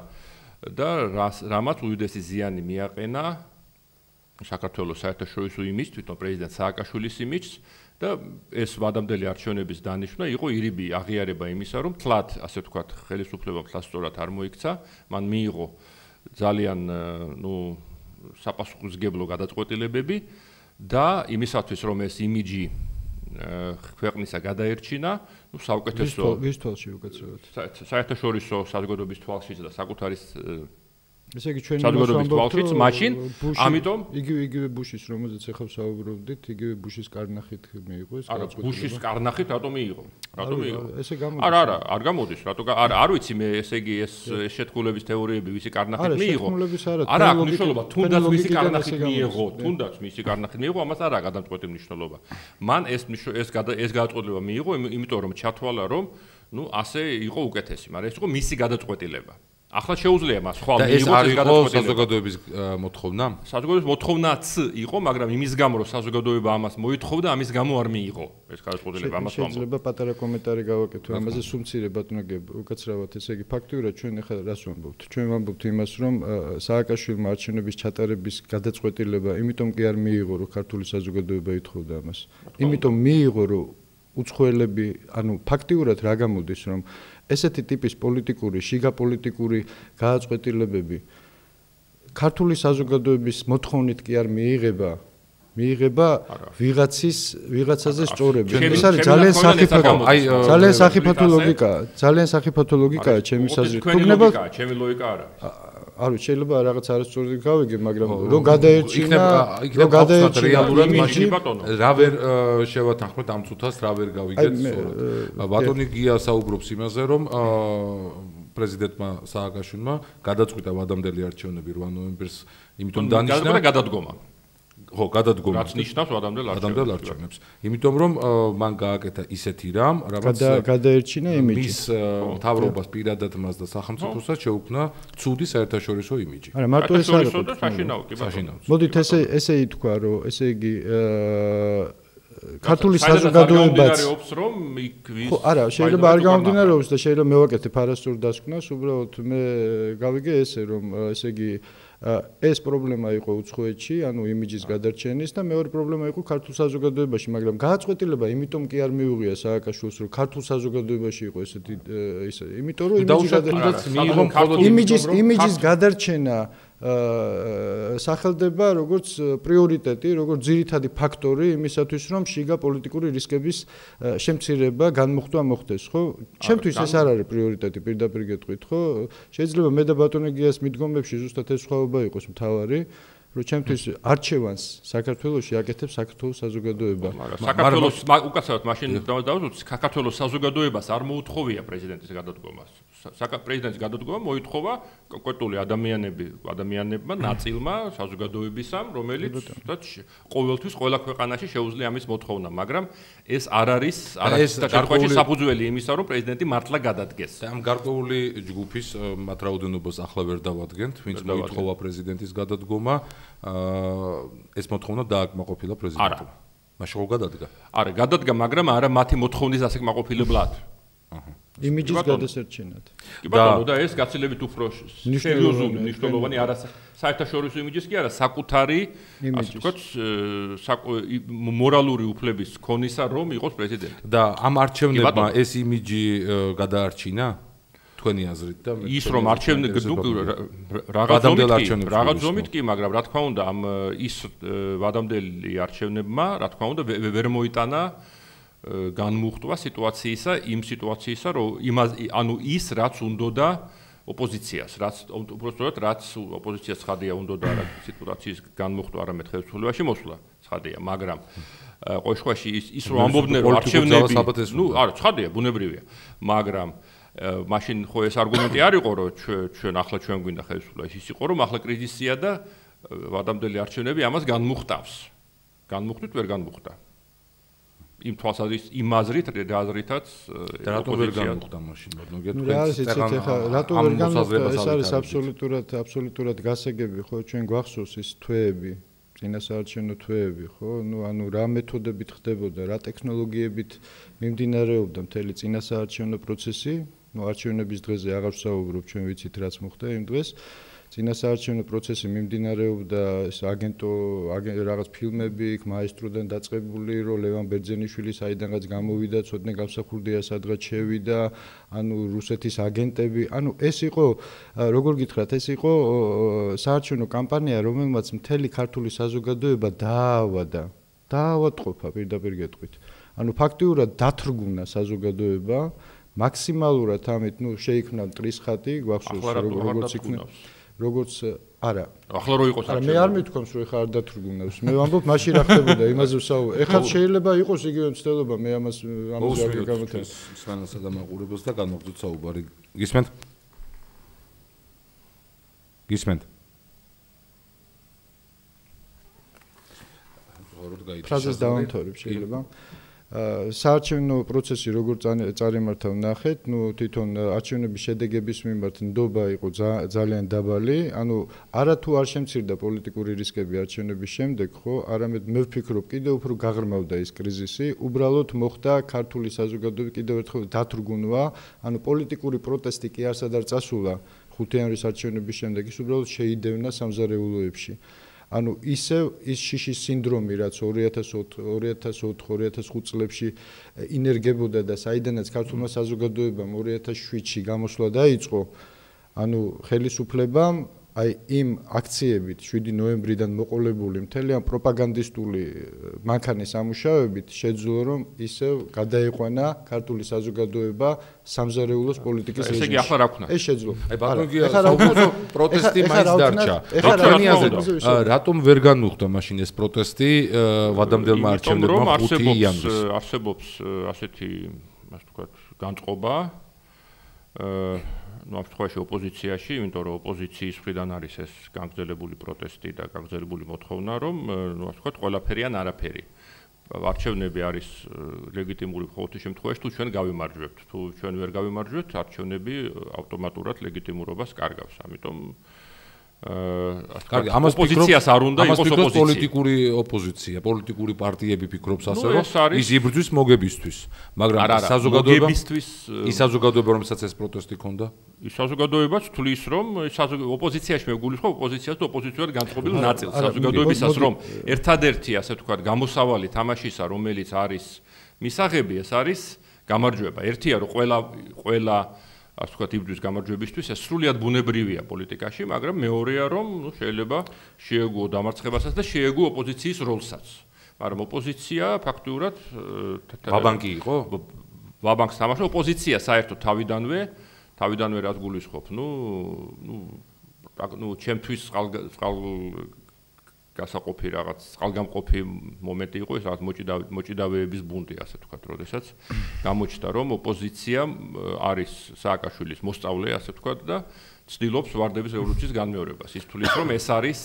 S3: და რამაც უდიდესი ზიანი მიაყენა საქართველოს საერთაშორისო იმიჯს, თვითონ პრეზიდენტ სააკაშვილის იმიჯს და ეს ვადამდელი არჩევნების დანიშვნა იყო ირიბი აღიარება იმისა, რომ თლად, ასე ვთქვათ, ხელისუფლებამ თლასწორად არ მოიქცა, მან მიიღო ძალიან, საპასუხისმგებლო გადაწყვეტილებები და იმისათვის, რომ ეს იმიჯი ქვეყნისა გადაერჩინა, საუკეთესო
S4: ვის თვალში უკაცრავად?
S3: საერთაშორისო საზოგადოების თვალშიც და საკუთარი
S4: ესე იგი ჩვენი
S3: საზოგადოების თვალშიც, მაშინ, ამიტომ
S4: იგივე ბუშის, რომელზეც ახლა ვსაუბრობდით, იგივე ბუშის კარნახით მიიღო ეს
S3: გადაწყვეტილება. ბუშის კარნახით რატომ მიიღო? რატომ მიიღო?
S4: ესე გამოდის.
S3: არა, არ გამოდის, რატო არ ვიცი მე, ესე იგი ეს შეთქმულების თეორიები ვისი კარნახით მიიღო? არა, აქვს მნიშვნელობა, თუნდაც მისი კარნახით მიიღო, თუნდაც მისი კარნახით მიიღო, ამას არა გადაწყვეტილი მნიშვნელობა. მან ეს გადაწყვეტილება მიიღო, იმიტომ რომ ჩათვალა, რომ ასე იყო უკეთესი, მაგრამ ეს იყო მისი გადაწყვეტილება. ახლა შეუძლია მას ხვალ მიიღოს ეს გადაწყვეტილება.
S2: საზოგადოების მოთხოვნა?
S3: საზოგადოების მოთხოვნაც იყო, მაგრამ იმის გამო, რომ საზოგადოება ამას მოითხოვდა, ამის გამო არ მიიღო ეს გადაწყვეტილება, ამას ვამბობ.
S4: შეიძლება პატარა კომენტარი გავაკეთო ამაზე, სუმცირე ბატონო უკაცრავად, ესე იგი ფაქტიურად ჩვენ ახლა რას ვამბობთ? ჩვენ ვამბობთ იმას, რომ სააკაშვილმა არჩევნების ჩატარების გადაწყვეტილება, იმიტომ კი არ მიიღო, რომ ქართული საზოგადოება ითხოვდა ამას. იმიტომ მიიღო, რომ უცხოელები, ფაქტიურად რა გამოდის, რომ ესეთი ტიპის პოლიტიკური, შიგა პოლიტიკური გადაწყვეტილებები ქართული საზოგადოების მოთხოვნით კი არ მიიღება ვიღაცაზე სწორები. ეს არის ძალიან სახიფათო ლოგიკაა, ძალიან სახიფათო ლოგიკაა ჩემის აზრით.
S3: თუნდაც ჩემი ლოგიკა არა.
S4: არ ვიცი, შეიძლება რაღაც არასწორად გავიგე, მაგრამ რომ გადაერჩინა
S2: რეალურად მაშინ რა ვერ შევათანხმეთ ამ წუთას, რა ვერ გავიგეთ სწორად. ბატონი გია საუბრობს იმაზე, რომ პრეზიდენტმა სააკაშვილმა გადაწყვიტა ვადამდელი არჩევნები 8 ნოემბერს, იმიტომ დანიშნა
S3: გადადგომა.
S2: ხო, გადადგომა.
S3: რაც ნიშნავს ვადამდელ
S2: არჩევნებს. იმიტომ რომ მან გააკეთა ისეთი რამ, რაც
S4: გადაერჩინა იმიჯი.
S2: მის მთავრობას პირადად მას და სახელმწიფოსაც შეუქმნა ცუდი საერთაშორისო იმიჯი.
S4: არა, მარტო ეს არ იყო.
S3: საშინაო, კი ბატონო.
S4: მოდით ესე ითქვა, რომ ესე იგი ქართული საზოგადოებაც ხო, არა, შეიძლება არ გამომდინარეობს და შეიძლება მევაკეთებ არასწორ დასკვნას, უბრალოდ მე გავიგე ესე, რომ ესე იგი ეს პრობლემა იყო უცხოეთში, იმიჯის გადარჩენის და მეორე პრობლემა იყო ქართულ საზოგადოებაში, მაგრამ გადაწყვეტილება იმიტომ კი არ მიუღია სააკაშვილს, რომ ქართულ საზოგადოებაში იყო ესეთი იმიტომ რომ იმიჯის გადარჩენა სახელდება როგორც პრიორიტეტი, როგორც ძირითადი ფაქტორი იმისათვის, რომ შიგა პოლიტიკური რისკების შემცირება განმუხტვა მოხდეს, ხო? ჩემთვის ეს არ არის პრიორიტეტი, პირდაპირ გეტყვით, ხო? შეიძლება მე და ბატონი გიას მიდგომებში ზუსტად ეს სხვაობა იყოს მთავარი, რომ ჩემთვის არჩევანს საქართველოში აკეთებს საქართველოს საზოგადოება.
S3: საქართველოს უკაცრავად მაშინ დავუძვით, საქართველოს საზოგადოებას არ მოუთხოვია პრეზიდენტის გადადგომას. პრეზიდენტის გადადგომა მოითხოვა კონკრეტული ადამიანებმა, ნაწილმა საზოგადოებისამ, რომელიც ყოველთვის ყველა ქვეყანაში შეუძლია ამის მოთხოვნა, მაგრამ ეს არ არის გარკვეული საფუძველი იმისა, რომ პრეზიდენტი მართლა გადადგეს.
S2: ამ გარკვეული ჯგუფის მათ რაოდენობას ახლა ვერ დავადგენთ, ვინც მოითხოვა პრეზიდენტის გადადგომა, ეს მოთხოვნა დააკმაყოფილა პრეზიდენტმა. მაშინ ხო გადადგა? არა, გადადგა, მაგრამ არა მათი მოთხოვნის ასაკმაყოფილებლად.
S4: იმიჯის გადასარჩენად.
S3: კი ბატონო, და ეს გაცილებით უფრო სერიოზული, მნიშვნელოვანი არა საერთაშორისო იმიჯის კი არა, საკუთარი, ასე ვთქვათ, მორალური უფლების ქონისა, რომ იყოს პრეზიდენტი.
S2: და ამ არჩევნებმა ეს იმიჯი გადაარჩინა? თქვენი აზრით და
S3: ის რომ რაღაც ზომით კი, მაგრამ რა თქმა უნდა, ამ ის ვადამდელი არჩევნებმა, რა თქმა უნდა, ვერ მოიტანა განმუხტვა სიტუაციისა, იმ სიტუაციისა, რომ ანუ ის რაც უნდოდა ოპოზიციას, რაც ოპოზიციას ცხადია უნდოდა რა სიტუაციის განმუხტვა, არამედ ხელისუფლებაში მოსვლა, ცხადია, მაგრამ ყოველ შემთხვევაში ის რომ ამბობდნენ რომ არჩევნები, არა, ცხადია, ბუნებრივია, მაგრამ მაშინ ხო ეს არგუმენტი არ იყო, რომ ჩვენ გვინდა ხელისუფლება, ის იყო, რომ ახლა კრიზისია და ვადამდელი არჩევნები ამას განმუხტავს. განმუხტვით ვერ განმუხტა. იმ თვალსაზრისით, იმ აზრითაც
S2: რატო ვერ განმუხტა მაშინ, ბატონო, გეტყვით?
S4: რატო ვერ განმუხტა? ეს არის აბსოლუტურად გასაგები, ხო, ჩვენ გვახსოვს ის თვეები, წინასაარჩევნო თვეები, ხო? ანუ რა მეთოდებით ხდებოდა, რა ტექნოლოგიებით მიმდინარეობდა მთელი წინასაარჩევნო პროცესი. არჩევნების დღეზე აღარ ვსაუბრობ, ჩვენ ვიცით რაც მოხდა იმ დღეს. წინასაარჩევნო პროცესი მიმდინარეობდა ეს რაღაც ფილმები, მაესტროდან დაწყებული, რომ ლევან ბერძენიშვილი საიდანაც გამოვიდა, ცოტნე გამსახურდია სადღაც შევიდა, ანუ რუსეთის აგენტები, ანუ ეს იყო, როგორ გითხრათ, ეს იყო საარჩევნო კამპანია, რომელმაც მთელი ქართული საზოგადოება დაავადყოფა, პირდაპირ გეტყვით. ანუ ფაქტიურად დათრგუნა საზოგადოება, მაქსიმალურად ამით, შეიქმნა მტრის ხატი, გვახსოვს როგორც იქნა. როგორც არა.
S3: ახლა რო იყოს
S4: არჩევნები. მე არ მithქვამს რომ ეხა არ დათრგუნავს. მე ვამბობ, მაშინ რა ხდებოდა, იმაზე ვსაუბრობ. ეხლა შეიძლება იყოს იგივე მცდელობა, მე ამაზე არ გამოვთქვი.
S2: სვანელსა და მაყურებელს და განვაგრძოთ საუბარი. გისმენთ? გისმენთ?
S4: ფრაზას დავამთავრებ შეიძლება. საარჩევნო პროცესი როგორ წარიმართა ვნახეთ, თვითონ არჩევნების შედეგების მიმართ ნდობა იყო ძალიან დაბალი, ანუ არათუ არ შემცირდა პოლიტიკური რისკები არჩევნების შემდეგ, ხო, არამედ მე ვფიქრობ, კიდევ უფრო გაღრმავდა ის კრიზისი, უბრალოდ მოხდა ქართული საზოგადოება კიდევ ერთხელ დათრგუნვა, ანუ პოლიტიკური პროტესტი კი არსად არ წასულა 5 იანვრის არჩევნების შემდეგ, ის უბრალოდ შეიდევნა სამზარეულოებში. ანუ ისევ ის შიშის სინდრომი, რაც 2004-2005 წლებში ინერგებოდა და საიდანაც ქართულმა საზოგადოებამ 2007-ში გამოსვლა დაიწყო, ანუ ხელისუფლებამ აი იმ აქციებით 7 ნოემბრიდან მოყოლებული მთელი ამ პროპაგანდისტული მანქანის ამუშავებით შეძლო რომ ისევ გადაიყვანა ქართული საზოგადოება სამზარეულოს პოლიტიკის რეჟიმში.
S3: ესე იგი ახლა რა ვქნა?
S4: ეს შეძლო.
S2: აი ბატონო, პროტესტი მაინც დარჩა. რატომ ვერ განუხდა მაშინ ეს პროტესტი ვადამდელმა არჩევნებმა 5 იანვრის?
S3: არსებობს ასეთი, ასე ვთქვათ, განწყობა ამ შემთხვევაში ოპოზიციაში, იმიტომ რომ ოპოზიციის მხრიდან არის ეს გაგრძელებული პროტესტი და გაგრძელებული მოთხოვნა, რომ ასე ვთქვათ, ყველაფერი ან არაფერი. არჩევნები არის ლეგიტიმური მხოლოდ იმ შემთხვევაში, თუ ჩვენ გავიმარჯვებთ. თუ ჩვენ ვერ გავიმარჯვებთ, არჩევნები ავტომატურად ლეგიტიმურობას კარგავს. ამიტომ
S2: კარგი, ამას
S3: ოპოზიციას არ უნდა იყოს ოპოზიცია.
S2: პოლიტიკური ოპოზიცია, პოლიტიკური პარტიები ფიქრობს ასე, რომ ის იბრძვის მოგებისთვის, მაგრამ საზოგადოებისთვის, ის საზოგადოება, რომელსაც ეს პროტესტი ქონდა,
S3: ის საზოგადოებაც თulis, რომ ოპოზიციაში მეგულისხმობ ოპოზიციას და ოპოზიციურად განწყობილ ნაწილს საზოგადოებისას, რომ ერთადერთი, ასე ვთქვათ, გამოსავალი თამაშისა, რომელიც არის მისაღები, ეს არის გამარჯვება. ერთია, რომ ყველა ასე ვთქვათ, იბრძვის გამარჯვებისთვის, ეს სრულიად ბუნებრივია პოლიტიკაში, მაგრამ მეორეა, რომ შეიძლება შეეგუო დამარცხებასაც და შეეგუო ოპოზიციის როლსაც. მაგრამ ოპოზიცია ფაქტურად
S2: ვაბანკი იყო?
S3: ვაბანკს თამაშობს ოპოზიცია საერთოდ თავიდანვე რაც გულისხმობ, ჩემთვის გასაყოფი რაღაც წყალგამყოფი მომენტი იყო ეს რაღაც მოჭიდავეების ბუნტი ასე ვთქვათ, როდესაც გამოჩნდა რომ ოპოზიცია არის სააკაშვილის მოსწავლე ასე ვთქვათ და ცდილობს ვარდების რევოლუციის განმეორებას. ის თulis რომ ეს არის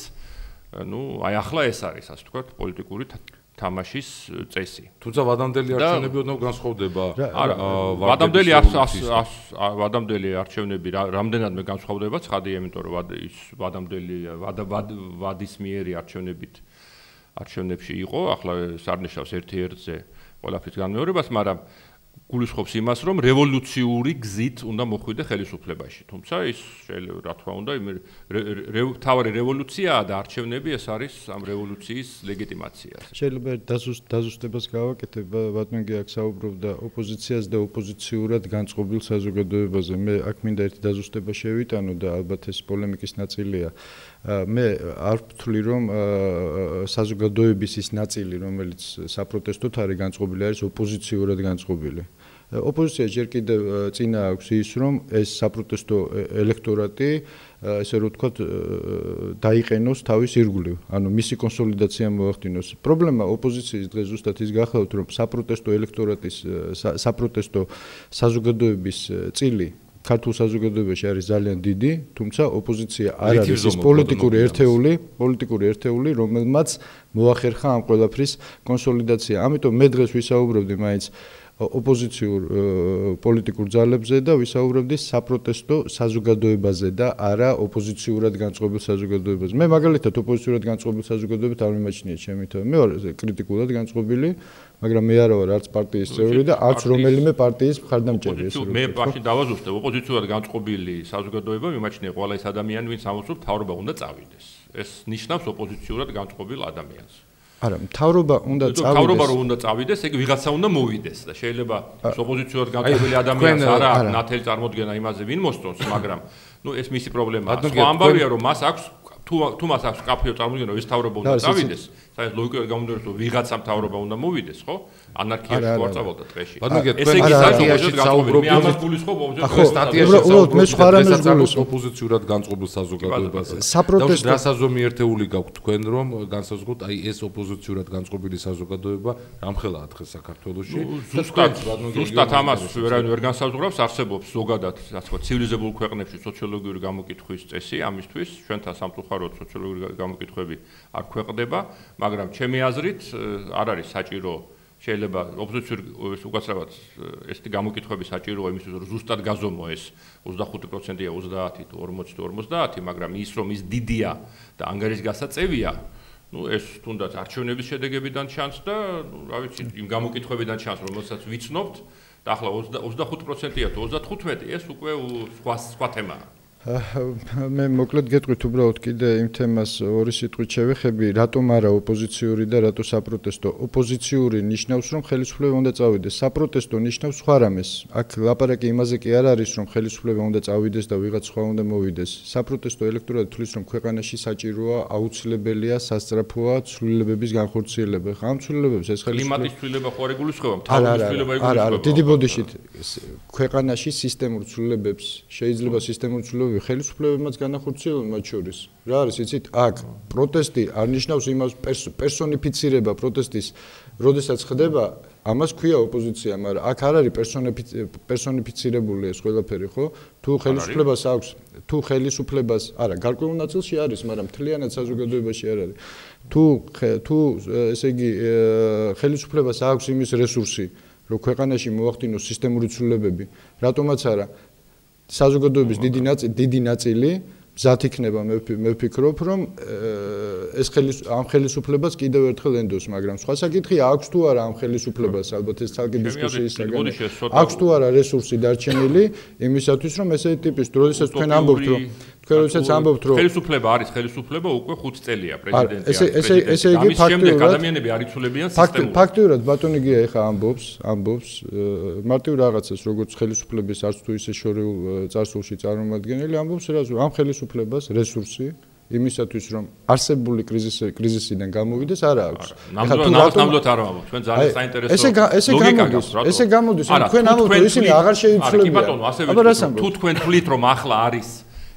S3: აი ახლა ეს არის ასე ვთქვათ პოლიტიკური თამაშის წესი.
S2: თუმცა ვადამდელი არჩევნები ოდნავ განსხვავდება.
S3: არა, ვადამდელი არჩევნები რამდენადმე განსხვავდება, ცხადია, იმიტომ რომ ის ვადის მიერი არჩევნებში იყო, ახლა სარნიშნავს ერთ-ერთზე ყველაფრის განმეორებას, მაგრამ გულისხმობს იმას, რომ რევოლუციური გზით უნდა მოხვიდე ხელისუფლებაში. თუმცა ის შეიძლება რა თქმა უნდა, თავარი რევოლუციაა და არჩევნები ეს არის ამ რევოლუციის ლეგიტიმაცია.
S4: შეიძლება დაზუსტებას გავაკეთებ, ბატონი აქ საუბრობდა ოპოზიციას და ოპოზიციურად განწყობილ საზოგადოებაზე. მე აქ მინდა ერთი დაზუსტება შევიტანო და ალბათ ეს პოლემიკის ნაწილია. მე არ ვთვლი რომ საზოგადოების ის ნაწილი, რომელიც საპროტესტოდ არის განწყობილი, არის ოპოზიციურად განწყობილი. ოპოზიცია ჯერ კიდევ წინა აქვს ის, რომ ეს საპროტესტო ელექტორატი, ესე რომ ვთქვათ, დაიყენოს თავის ირგვლივ, ანუ მისი კონსოლიდაცია მოახდინოს. პრობლემა ოპოზიციის დღეს ზუსტად ის გახლავთ, რომ საპროტესტო ელექტორატის, საპროტესტო საზოგადოების წილი ქართულ საზოგადოებაში არის ძალიან დიდი, თუმცა ოპოზიცია არ არის ის პოლიტიკური ერთეული, რომელმაც მოახერხა ამ ყველაფრის კონსოლიდაცია. ამიტომ მე დღეს ვისაუბრებდი მაინც ოპოზიციურ პოლიტიკურ ძალებზე და ვისაუბრებდი საპროტესტო საზოგადოებაზე და არა ოპოზიციურად განწყობილ საზოგადოებაზე. მე მაგალითად ოპოზიციურად განწყობილ საზოგადოებად არ მიმაჩნია ჩემი თავი. მე ვარ კრიტიკულად განწყობილი, მაგრამ მე არა ვარ არც პარტიის წევრი და არც რომელიმე პარტიის მხარდამჭერი.
S3: მე პარტიში დავაზუსტებ, ოპოზიციურად განწყობილი საზოგადოება მიმაჩნია ყველა ის ადამიანი, ვინც ამბობს, რომ მთავრობა უნდა წავიდეს. ეს ნიშნავს ოპოზიციურად განწყობილ ადამიანს.
S4: არა, მთავრობა უნდა წავიდეს.
S3: მთავრობა რომ უნდა წავიდეს, ეგ ვიღაცა უნდა მოვიდეს და შეიძლება ოპოზიციურად განწყობილი ადამიანს არა ნათელი წარმოდგენა იმაზე, ვინ მოსწონს, მაგრამ ეს მისი პრობლემაა. სხვა ამბავია რომ მას აქვს თუ მას აქვს კაფეო წარმოდგენა, ის მთავრობა უნდა წავიდეს. საერთოდ ლოგიკურად გამომდინარეობს, რომ ვიღაცა მთავრობა უნდა მოვიდეს, ხო? ანარქიაში არ წავალდა ტყეში. ესე იგი საერთოდ განწყობილი ამას გულისხმობ
S2: ოპოზიციურად განწყობილ საზოგადოებაზე.
S4: საპროტესტო
S2: დასაზომი ერთეული გაქვთ თქვენ რომ განსაზღვროთ აი ეს ოპოზიციურად განწყობილი საზოგადოება რამხელაა დღეს საქართველოში.
S3: ზუსტად ამას ვერავინ ვერ განსაზღვრავს, არსებობს ზოგადად, ასე ვთქვათ, ცივილიზებულ ქვეყნებში სოციოლოგიური გამოკითხვის წესი ამისთვის, ჩვენთან სამწუხაროდ სოციოლოგიური გამოკითხვები არ ქვეყნდება, მაგრამ ჩემი აზრით არ არის საჭირო შეიძლება ოპოზიციური უკაცრავად ესეთი გამოკითხვები საჭიროა იმისთვის რომ ზუსტად გაზომო ეს 25%-ია 30 თუ 40 თუ 50, მაგრამ ის რომ ის დიდია და ანგარიშგასაწევია, ეს თუნდაც არჩევნების შედეგებიდან ჩანს და რა ვიცი იმ გამოკითხვებიდან ჩანს რომელსაც ვიცნობთ და ახლა 25%-ია თუ 35, ეს უკვე სხვა თემაა.
S4: მე მოკლედ გეტყვით უბრალოდ კიდე იმ თემას ორი სიტყვით შევეხები, რატომ არა ოპოზიციური და რატო საპროტესტო. ოპოზიციური ნიშნავს, რომ ხელისუფლება უნდა წავიდეს. საპროტესტო ნიშნავს სხვა რამეს. აქ ლაპარაკი იმაზე კი არ არის, რომ ხელისუფლება უნდა წავიდეს და ვიღაც სხვა უნდა მოვიდეს. საპროტესტო ელექტორატი თulis, რომ ქვეყანაში საჭიროა, აუცილებელია, სასწრაფოა ცვლილებების განხორციელება. ამ ცვლილებებს ეს ხელისუფლება
S3: კლიმატის ცვლილება ხო არ იგულისხმება, მთავრობის ცვლილება იგულისხმება.
S4: არა, დიდი ბოდიშით ქვეყანაში სისტემურ ცვლილებებს შეიძლება სისტემურ ცვლილებებს ხელისუფლებებმაც განახორციელონ მათ შორის. რა არის, იცით, აქ პროტესტი არ ნიშნავს იმას პერსონიფიცირება პროტესტის, როდესაც ხდება, ამას ქვია ოპოზიცია, მაგრამ აქ არ არის პერსონიფიცირებული ეს ყველაფერი, ხო? თუ ხელისუფლებას აქვს, თუ ხელისუფლებას, არა, გარკვეულ ნაწილში არის, მაგრამ მთლიანად საზოგადოებაში არ არის. თუ ესე იგი ხელისუფლებას აქვს იმის რესურსი, რომ ქვეყანაში მოახდინოს სისტემური ცვლილებები, რატომაც არა საზოგადოების დიდი ნაწილი მზად იქნება, მე ვფიქრობ, რომ ამ ხელისუფლებას კიდევ ერთხელ ენდოს, მაგრამ სხვა საკითხია, აქვს თუ არა ამ ხელისუფლებას, ალბათ ეს თალკი დისკუსიის საგანია. აქვს თუ არა რესურსი დარჩენილი იმისათვის, რომ ესეთი ტიპის, როდესაც თქვენ ამბობთ, რომ თქვენ როდესაც ამბობთ რომ
S3: ხელისუფლება არის ხელისუფლება უკვე 5 წელია პრეზიდენტი არის
S4: ესე იგი
S3: ფაქტიურად ადამიანები არ იცვლებიან სისტემურად
S4: ფაქტიურად ბატონი გია ეხა ამბობს მარტივ რაღაცას როგორც ხელისუფლების არც თუ ისე შორეულ წარსულში წარმომადგენელი ამბობს ამ ხელისუფლებას რესურსი იმისათვის რომ არსებული კრიზისიდან გამოვიდეს არა აქვს.
S3: ნამდვილად არ ვამბობ. ჩვენ ძალიან საინტერესო ლოგიკა გაქვს, რატო?
S4: ესე გამოდის, რომ თქვენ ამბობთ რომ ისინი აღარ შეიცვლებიან.
S3: თუ თქვენ თვლით რომ ახლა არის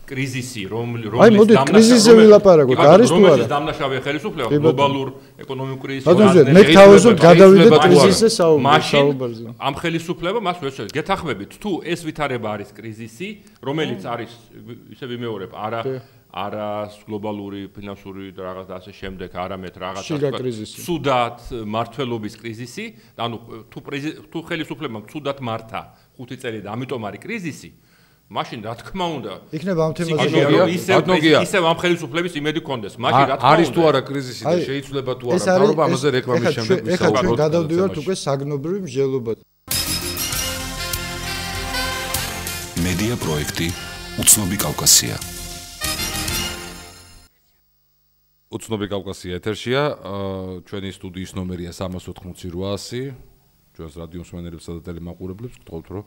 S3: კრიზისი, რომლის
S4: კრიზისზე ვილაპარაკოთ, არის თუ არა?
S3: დამნაშავეა ხელისუფლება გლობალურ ეკონომიკურ კრიზისში.
S4: მე თავაზობ გადავიდეთ კრიზისზე საუბარზე.
S3: ამ ხელისუფლება მას ვერ შეიძლება. გეთახმებით, თუ ეს ვითარება არის კრიზისი, რომელიც არის ისე ვიმეორებ, არა გლობალური ფინანსური რაღაც და ასე შემდეგ, არამედ რაღაცა ცუდად მართლობის კრიზისი, ანუ თუ ხელისუფლებამ ცუდად მართა 5 წელი და ამიტომ არის კრიზისი, მაშინ რა თქმა უნდა
S4: იქნება ამ თემაზე
S3: ისევ ამ ხელისუფლების იმედი გქონდეს, მაშინ რა თქმა უნდა
S2: არის თუ არა კრიზისი და შეიძლება თუ არა თავრობა ამაზე რეკლამის შემდეგ
S4: ვისაუბროთ. ეხლა გადავდივართ უკვე საგნობრივ მსჯელობაზე.
S1: მედია პროექტი უცნობი კავკასია.
S2: უცნობი კავკასია ეთერშია, ჩვენი სტუდიის ნომერია 38800. ჩვენს რადიო მსმენელებსა და ტელემაყურებლებს გთხოვთ, რომ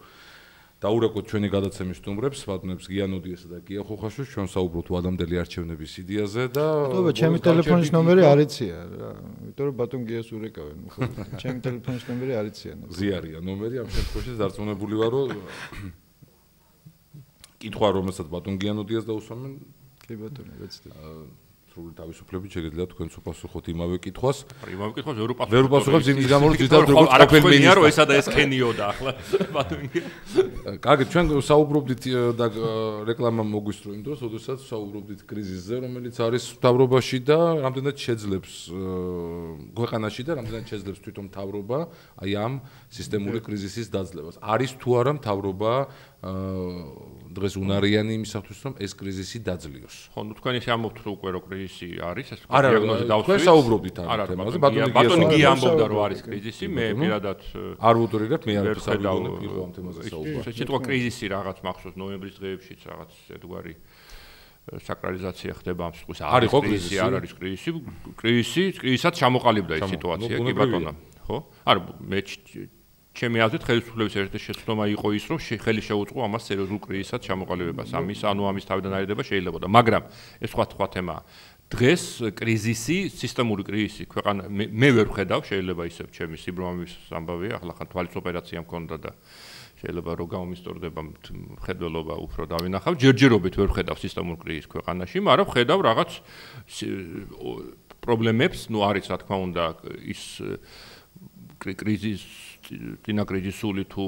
S2: დაურეკოთ ჩვენი გადაცემის სტუმრებს, ბატონებს გიანოდიესა და გია ხოხაშვილს, ჩვენ საუბრობთ ვადამდელი არჩევნების იდეაზე და
S4: ხოდა ჩემი ტელეფონის ნომერი არ იცია რა, იმიტომ რომ ბატონ გიას ურეკავენ, ხო, ჩემი ტელეფონის ნომერი არ იციან.
S2: ზიარია ნომერი, ამ შემთხვევაში დარწმუნებული ვარ, რომ კითხვა რომელსაც ბატონ გიანოდიას დაუსვამენ,
S4: კი ბატონო, ვეცდები.
S2: სრული თავისუფლებით შეგიძლიათ თქვენც უპასუხოთ იმავე კითხვას.
S3: იმავე კითხვას ვერ
S2: უპასუხებს იმის გამო, რომ თვითონ როგორც
S3: ყოფილია, რომ ესა და ეს ქენიოდა ახლა ბატონი.
S2: კარგი, ჩვენ საუბრობდით და რეკლამა მოგვისწრო იმ დროს, როდესაც საუბრობდით კრიზისზე, რომელიც არის მთავრობაში და რამდენად შეძლებს ქვეყანაში და რამდენად შეძლებს თვითონ მთავრობა აი ამ სისტემური კრიზისის დაძლევას. არის თუ არა მთავრობა დღეს უნარიანი იმისათვის, რომ ეს კრიზისი დაძლიოს.
S3: ხო, ნუ თქვენი ამბობთ უკვე რომ კრიზისი არის, ეს
S2: დიაგნოზი დავსვით. თქვენ საუბრობდით ამ თემაზე,
S3: ბატონი გია ამბობდა რომ არის კრიზისი, მე პირადად
S2: არ ვუტირებ, მე არ ვსაუბრობ ამ თემაზე საუბრობ.
S3: სიტყვა კრიზისი რაღაც მახსოვს ნოემბრის დღეებშიც რაღაც ერთგვარი საკრალიზაცია ხდება ამ სიტყვის.
S2: არის ხო კრიზისი?
S3: არ არის კრიზისი, კრიზისაც ჩამოყალიბდა ეს სიტუაცია, კი ბატონო. ხო? არა, მე ჩემი აზრით ხელისუფლების ერთ-ერთი შეცდომა იყო ის, რომ ხელი შეუწყო ამას სერიოზულ კრიზისად ჩამოყალიბებას. ამის თავიდან არიდება შეიძლებოდა, მაგრამ ეს სხვა თემაა. დღეს კრიზისი, სისტემური კრიზისი ქვეყანა მე ვერ ვხედავ, შეიძლება ისევ ჩემი სიბრმავის ამბავია, ახლა ხან თვალის ოპერაცია მქონდა და შეიძლება რომ გამომისტორდება მხედველობა უფრო დავინახავ. ჯერჯერობით ვერ ვხედავ სისტემურ კრიზისს ქვეყანაში, მაგრამ ვხედავ რაღაც პრობლემებს, ნუ არის რა თქმა უნდა ის კრიზისული თუ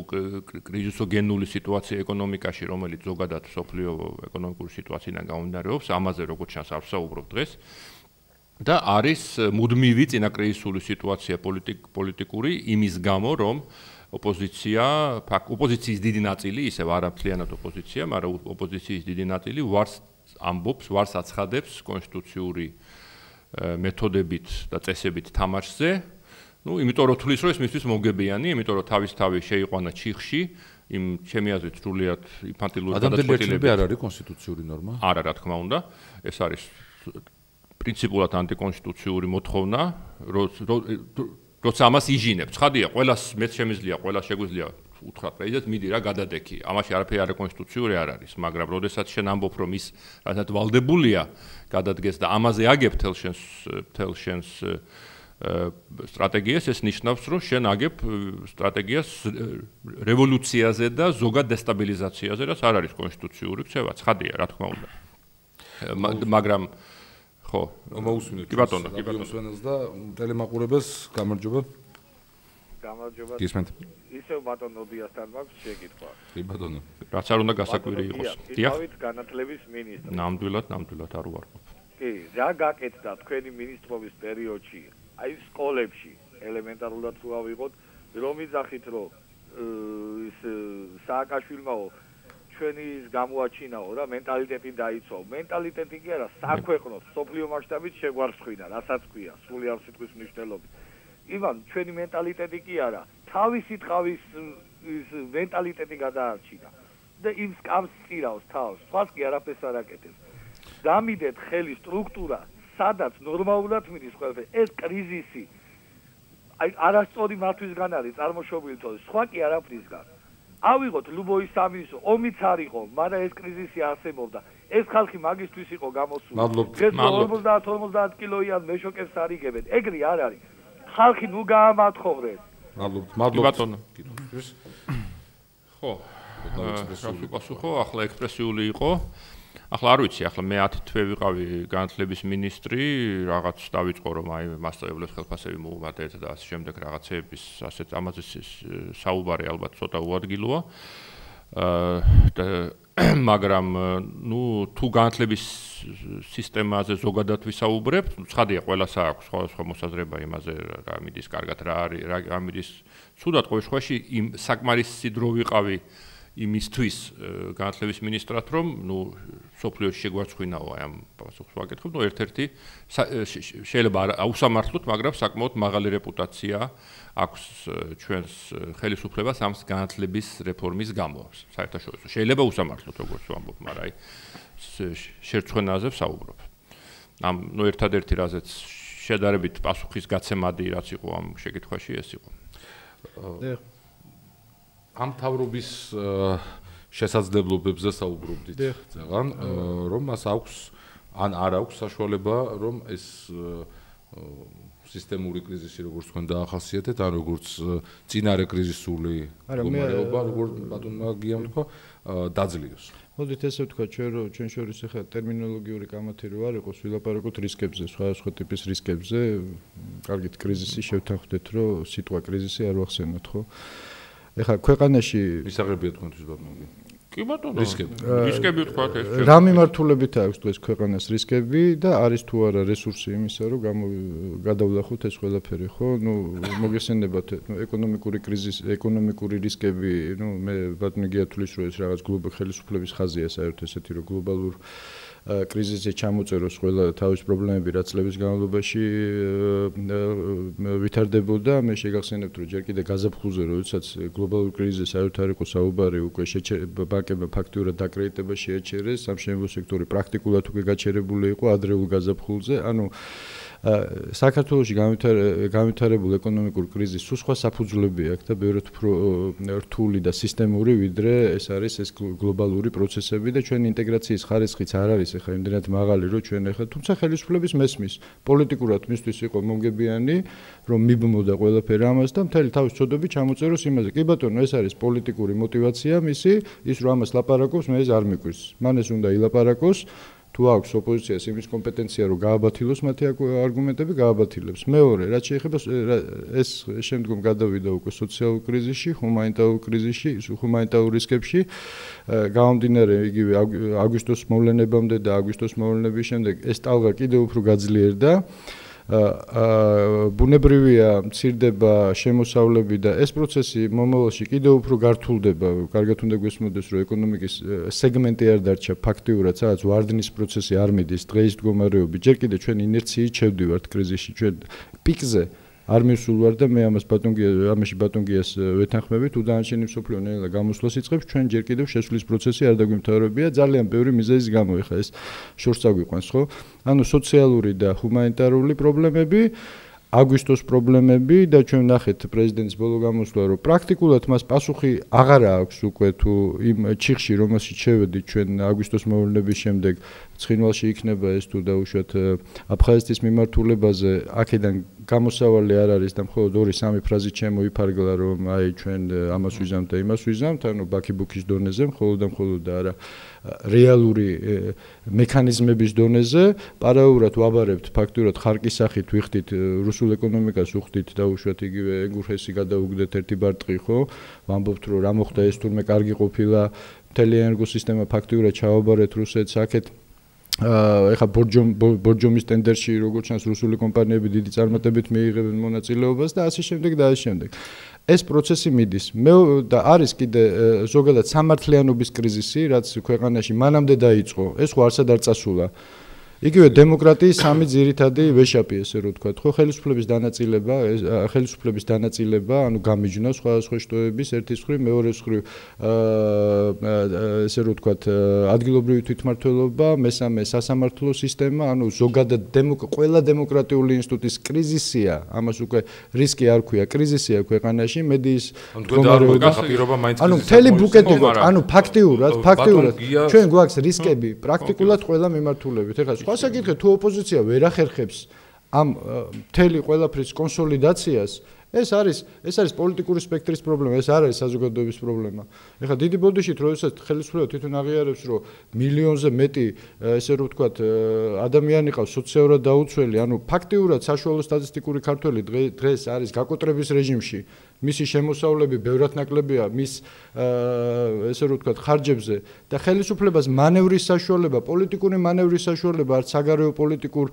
S3: კრიზისოგენული სიტუაცია ეკონომიკაში, რომელიც ზოგადად სოფლიო ეკონომიკური სიტუაციიდან გამომდინარეობს, ამაზე როგორც ჩანს არ ვსაუბრობ დღეს. და არის მუდმივი წინაკრიზისული სიტუაცია პოლიტიკური იმის გამო, რომ ოპოზიციის დიდი ნაწილი, ისევ არაფრთლიანად ოპოზიცია, მაგრამ ოპოზიციის დიდი ნაწილი ვარს აცხადებს კონსტიტუციური მეთოდებით და წესებით თამაშზე. ნუ იმიტომ რომ თulis რომ ეს მისთვის მოგებიანი, იმიტომ რომ თავისთავად შეიყვანა ჩიხში, იმ ჩემი აზრით სრულიად ინფანტილური
S2: გადაწყვეტილება არ არის კონსტიტუციური ნორმა?
S3: არა, რა თქმა უნდა, ეს არის პრინციპულად ანტიკონსტიტუციური მოთხოვნა, როცა ამას იჟინებ. ცხადია, ყველას მეც შემიძლია, ყველას შეგვიძლია უთხრა პრეზიდენტს, მიდი რა გადადექი. ამაში არაფერი არ კონსტიტუციური არ არის, მაგრამ როდესაც შენ ამბობ რომ ის რაღაცა ვალდებულია, გადადგეს და ამაზე აგებ თელ შენს სტრატეგიას, ეს ნიშნავს, რომ შენ აგებ სტრატეგიას რევოლუციაზე და ზოგად დესტაბილიზაციაზე, რაც არ არის კონსტიტუციური ქცევა, ცხადია, რა თქმა უნდა. მაგრამ ხო,
S2: მოусმინეთ.
S3: კი ბატონო,
S2: მსმენელს და ტელემაყურებელს გამარჯობა.
S5: გამარჯობა.
S2: გისმენთ.
S5: ისევ ბატონო დიასთან მაქვს შეკითხვა.
S2: კი ბატონო.
S3: რაც არ უნდა გასაკვირი იყოს.
S5: დიახ. განათლების მინისტრი.
S3: ნამდვილად არ უარყოფ.
S5: კი, რა გაკეთდა თქვენი მინისტრობის პერიოდში? აი სკოლებში ელემენტარულად თუ ავიღოთ, რომ იძახით, რომ ის სააკაშვილმაო ჩვენი გამოაჩინაო რა მენტალიტეტი დაიცვა. მენტალიტეტი კი არა, საქვეყნოს, სოფლიო მასშტაბით შეგვარცხვინა, რასაც ქვია, სრული ამ სიტყვის მნიშვნელობით. ივან, ჩვენი მენტალიტეტი კი არა, თავისი ტყავის ის მენტალიტეტი გადაარჩინა. და იმ სკამს წირავს თავს, სხვას კი არაფერს არ აკეთებს.
S7: დამიდეთ ხელი სტრუქტურა, სადაც ნორმალურად მიდის ყველაფერი. ეს კრიზისი აი არასწორი მათვისგან არის წარმოშობილი თორე სხვა კი არაფრისგან. ავიღოთ ლუბოის სამინისტრო, ომიც არ იყო, მაგრამ ეს კრიზისი არსებობდა. ეს ხალხი მაგისთვის იყო გამოსული. ეს 50-50 კილოიან მეშოკებს არიგებენ. ეგრე არ არის. ხალხი ნუ გაამათხოვრეს.
S2: მადლობთ.
S3: ხო. პასუხო, ახლა ექსპრესიული იყო. ახლა არ ვიცი, ახლა მე 10 თვე ვიყავი განათლების მინისტრი, რაღაც დავიწყო რომ აი მასწავლებლებს ხელფასები მოუმატეთ და ასე შემდეგ რაღაცეების ასეთ ამაზე საუბარი ალბათ ცოტა უადგილოა. მაგრამ ნუ თუ განათლების სისტემაზე ზოგადად ვისაუბრებთ, ცხადია ყველას აქვს სხვა მოსაზრება იმაზე რა მიდის კარგად რა არის, რა მიდის ცუდად ყოველ შემთხვევაში იმ საკმარისი დრო ვიყავი იმისთვის განათლების მინისტრად რომ ნუ სოფლიოში შეგვარცხვინაო აი ამ პასუხს ვაკეთებ, ნუ ერთ-ერთი შეიძლება აუსამართლოთ, მაგრამ საკმაოდ მაღალი რეპუტაცია აქვს ჩვენს ხელისუფლებას ამ განათლების რეფორმის გამო საერთაშორისო. შეიძლება უსამართლოთ როგორც ვამბობ, მაგრამ აი შერცხვენაზე ვსაუბრობ. ამ ნუ ერთადერთი რაზეც შედარებით პასუხის გაცემადი რაც იყო ამ შეკითხვაში ეს იყო.
S2: ამ თავრობის შესაძლებლობებზე საუბრობდით ძაღან, რომ მას აქვს ან არ აქვს საშუალება, რომ ეს სისტემური კრიზისი როგორც თქვენ დაახასიათეთ, ან როგორც წინარე კრიზისული მდგომარეობა, როგორც ბატონმა გიამ თქვა, დაძლიოს.
S4: მოდით ესე ვთქვა, ჩვენ შორის ახლა ტერმინოლოგიური კამათი რო არ იყოს, ვილაპარაკოთ რისკებზე, სხვა ტიპის რისკებზე. კარგით, კრიზისი შევთანხმდეთ, რომ სიტყვა კრიზისი არ ვახსენოთ, ხო? ეხლა ქვეყანაში
S2: მისაღებია თქვენთვის ბატონო.
S3: კი ბატონო. რისკები ვთქვათ ეს.
S4: რა მიმართულებით აქვს დღეს ქვეყანას რისკები და არის თუ არა რესურსი იმისა, რომ გადავლახოთ ეს ყველაფერი, ხო? ნუ მოგესენებათ, ეკონომიკური კრიზისი, ეკონომიკური რისკები, ნუ მე ბატონი გიათulis რომ ეს რაღაც გლობალური ხელისუფლების ხაზია საერთოდ ესეთი რომ გლობალურ კრიზისზე ჩამოწეროს ყველა თავის პრობლემები რაც წლების განმავლობაში ვითარდებოდა. მე შეგახსენებთ რომ ჯერ კიდე გაზაფხულზე როდესაც გლობალურ კრიზისზე საერთოდ არ იყო საუბარი, უკვე ბანკებმა ფაქტიურად დაკრედიტება შეაჩერეს, სამშენებლო სექტორი პრაქტიკულად უკვე გაჩერებული იყო ადრეულ გაზაფხულზე. ანუ საქართველოში განვითარებულ ეკონომიკურ კრიზისს სხვა საფუძვლები აქვს და ბევრად უფრო რთული და სისტემური ვიდრე ეს არის ეს გლობალური პროცესები და ჩვენი ინტეგრაციის ხარისხიც არ არის ახლა იმდენად მაღალი რომ ჩვენ ახლა თუმცა ხელისუფლების მესმის პოლიტიკურად მისთვის იყო მომგებიანი რომ მიბმოდა ყველაფერი ამას და მთელი თავის წოდები ჩამოწეროს იმაზე. კი ბატონო, ეს არის პოლიტიკური мотиваცია მისი, ის რომ ამას ლაპარაკობს, მე ეს არ მიგვირს. მან ეს უნდა ილაპარაკოს. თუ აქვს ოპოზიციას იმის კომპეტენცია რომ გააბათილოს მათი არგუმენტები გააბათილებს. მეორე, რაც შეეხება ეს შემდგომ გადავიდა უკვე სოციალურ კრიზისში, ჰუმანიტარულ კრიზისში, ჰუმანიტარულ რისკებში, გამომდინარე იგივე აგვისტოს მოვლენებამდე და აგვისტოს მოვლენების შემდეგ ეს ტალღა კიდევ უფრო გაძლიერდა. ბუნებრივია მცირდება შემოსავლები და ეს პროცესი მომავალში კიდევ უფრო გართულდება. კარგად უნდა გვესმოდეს, რომ ეკონომიკის სეგმენტი არ დარჩა ფაქტიურად, სადაც ვარდნის პროცესი არ მიდის დღეის მდგომარეობით. ჯერ კიდევ ჩვენ ინერციით შევდივართ კრიზისში, ჩვენ პიკზე არ მივსულვარ და მე ამაში ბატონგიას ვეთანხმები, თუ დანარჩენი მსოფლიო ნელა გამოსვლას იწყებს, ჩვენ ჯერ კიდევ შესვლის პროცესი არ დაგვიმთავრებია, ძალიან ბევრი მიზეზის გამო ეხა ეს შორს აგვიყვანს, ხო? ანუ სოციალური და ჰუმანიტარული პრობლემები, აგვისტოს პრობლემები და ჩვენ ნახეთ პრეზიდენტის ბოლო გამოსვლა, რომ პრაქტიკულად მას პასუხი აღარა აქვს უკვე თუ იმ ჩიხში, რომელშიც შევედით ჩვენ აგვისტოს მოვლენების შემდეგ ცხინვალში იქნება ეს თუ დაუშვათ აფხაზეთის მიმართულებაზე, აქედან გამოსავალი არ არის და მხოლოდ 2-3 ფრაზით შემოიფარგლა, რომ აი ჩვენ ამას ვიზამთ და იმას ვიზამთ, ანუ ბაქიბუქის დონეზე, მხოლოდ და მხოლოდ და არა რეალური მექანიზმების დონეზე. პარალელურად ვაბარებთ ფაქტურად ხარკის სახით ვიხდით რუსულ ეკონომიკას უხდით დაუშვათ იგივე ეგურხესი გადაუგდეთ ერთი ბარტყი, ხო? ვამბობთ რომ რა მოხდა ეს თურმე კარგი ყოფილა, მთელი ენერგოსისტემა ფაქტურად ჩააბარეთ რუსეთს აქეთ. ეხა ბორჯომის ტენდერში როგორც ჩანს რუსული კომპანიები დიდი წარმატებით მიიღებენ მონაწილეობას და ასე შემდეგ და ასე შემდეგ. ეს პროცესი მიდის. და არის კიდე ზოგადად სამართლიანობის კრიზისი, რაც ქვეყანაში მანამდე დაიწყო. ეს ხო არსად არ წასულა. იგივე დემოკრატიის სამი ძირითადი ვეშაპი, ესე რომ ვთქვათ, ხო, ხელისუფლების დანაწილება, ანუ გამიჯვნა სხვადასხვა შტოების ერთის მხრივ, მეორეს მხრივ ესე რომ ვთქვათ, ადგილობრივი თვითმმართველობა, მესამე სასამართლო სისტემა, ანუ ზოგადად ყველა დემოკრატიული ინსტიტუტის კრიზისია, ამას უკვე რისკი არ ქვია, კრიზისია ქვეყანაში, მედიის მდგომარეობა. ანუ მთელი ბუკეტი გვაქვს, ანუ ფაქტიურად ჩვენ გვაქვს რისკები პრაქტიკულად ყველა მიმართულებით. ეხლა სხვა საკითხი თუ ოპოზიცია ვერ ახერხებს ამ მთელი ყველაფრის კონსოლიდაციას, ეს არის პოლიტიკური სპექტრის პრობლემა, ეს არ არის საზოგადოების პრობლემა. ეხლა დიდი ბოდიშით როდესაც ხელისუფლება თვითონ აღიარებს, რომ მილიონზე მეტი, ესე რომ ვთქვათ, ადამიანი ყავს სოციალურად დაუცველი, ანუ ფაქტიურად საშუალო სტატისტიკური ქართველი დღეს არის გაკოტრების რეჟიმში. მისი შემოსავლები ბევრად ნაკლებია მის ესე რომ ვთქვათ ხარჯებზე და ხელისუფლებას მანევრის საშუალება, პოლიტიკური მანევრის საშუალება არც საგარეო პოლიტიკურ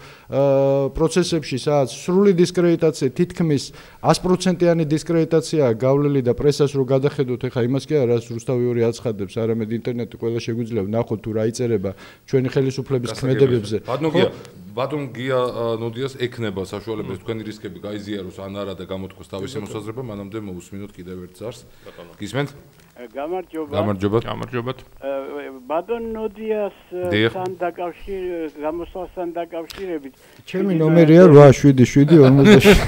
S4: პროცესებში, სადაც სრული დისკრედიტაცია, თითქმის 100%-იანი დისკრედიტაციაა გავლილი და პრესას რო გადახედოთ, ეხლა იმას კი არა, რუსთავი ორი აცხადებს, არამედ ინტერნეტი ყველა შეგვიძლია ვნახოთ თუ რა იწერება ჩვენი ხელისუფლების ქმედებებზე.
S2: ბატონ გია ნოდიას ექნება საშუალებებს თქვენი რისკები გაიზიაროს ან არა და გამოთქვას თავისი მოსაზრება, მანამდე მოусმინოთ კიდევ ერთ ზარს. გისმენთ? გამარჯობათ.
S8: ბატონ ნოდიას გამოსვლასთან დაკავშირებით.
S4: ჩემი ნომერია 87747.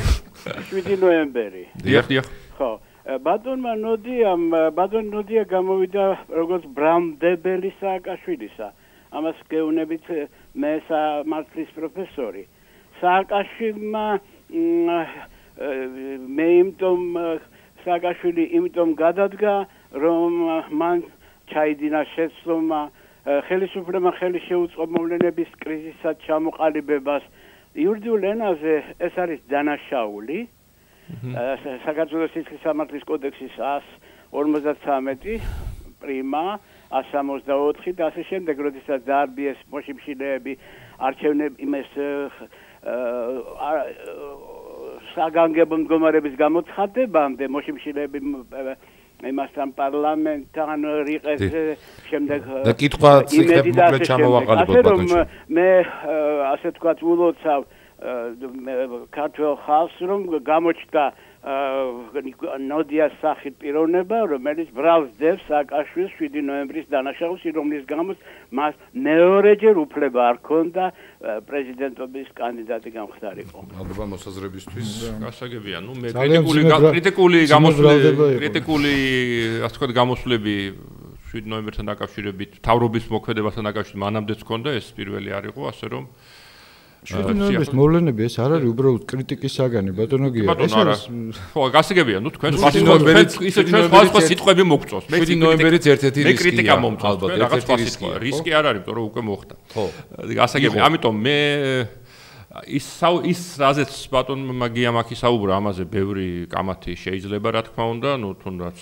S8: 7 ნოემბერი.
S2: დიახ.
S8: ხო. ბატონ ნოდია გამოვიდა როგორც ბრალმდებელი სააკაშვილისა. ამას გეუბნებით მე სამართლის პროფესორი. სააკაშვილმა მე სააკაშვილი იმიტომ გადადგა, რომ მან ჩაიდინა შეცდომა ხელისუფლებამ ხელი შეუწყო მოვლენების კრიზისად ჩამოყალიბებას. იურიდიულ ენაზე ეს არის დანაშაული. საქართველოს სისხლის სამართლის კოდექსის 153 პრიმა 164 და ასე შემდეგ, როდესაც დაარბიეს მოშიმშილეები არჩევნები იმეს საგანგებო მდგომარეობის გამოცხადებამდე მოშიმშილეები იმასთან პარლამენტთან რიყეს შემდეგ
S2: და კითხვა ციხე მოკლედ ჩამოვაყალიბოთ ბატონო.
S8: მე ასე თქვა ულოცავ ქართულ ხალხს, რომ გამოჩნდა ნოდიას სახით პიროვნება, რომელიც ბრალს დევს სააკაშვილს 7 ნოემბრის დანაშაულს, რომლის გამოც მას მეორეჯერ უფლება არ ჰქონდა პრეზიდენტობის კანდიდატი გამხდარიყო.
S2: მადლობა მოსაზრებისთვის.
S3: გასაგებია, მე კრიტიკული ასე ვთქვათ გამოსვლები 7 ნოემბერთან დაკავშირებით, თავრობის მოქმედებასთან დაკავშირებით მანამდეც ჰქონდა, ეს პირველი არ იყო, ასე რომ
S4: 7 ნოემბრის მოვლენები ეს არ არის უბრალოდ კრიტიკის საგანი, ბატონო გია.
S3: ეს არის ხო, გასაგებია, ნუ თქვენ ისე ჩვენ სხვა სიტყვები მოგწოს.
S2: 7 ნოემბერიც ერთ-ერთი რისკია.
S3: მე კრიტიკა მომწონს, რაღაც სხვა სიტყვა. რისკი არ არის, იმიტომ რომ უკვე მოხდა.
S2: ხო.
S3: გასაგებია, ამიტომ მე ის რაზეც ბატონმა გიამ აქ ისაუბრა, ამაზე ბევრი კამათი შეიძლება, რა თქმა უნდა, ნუ თუნდაც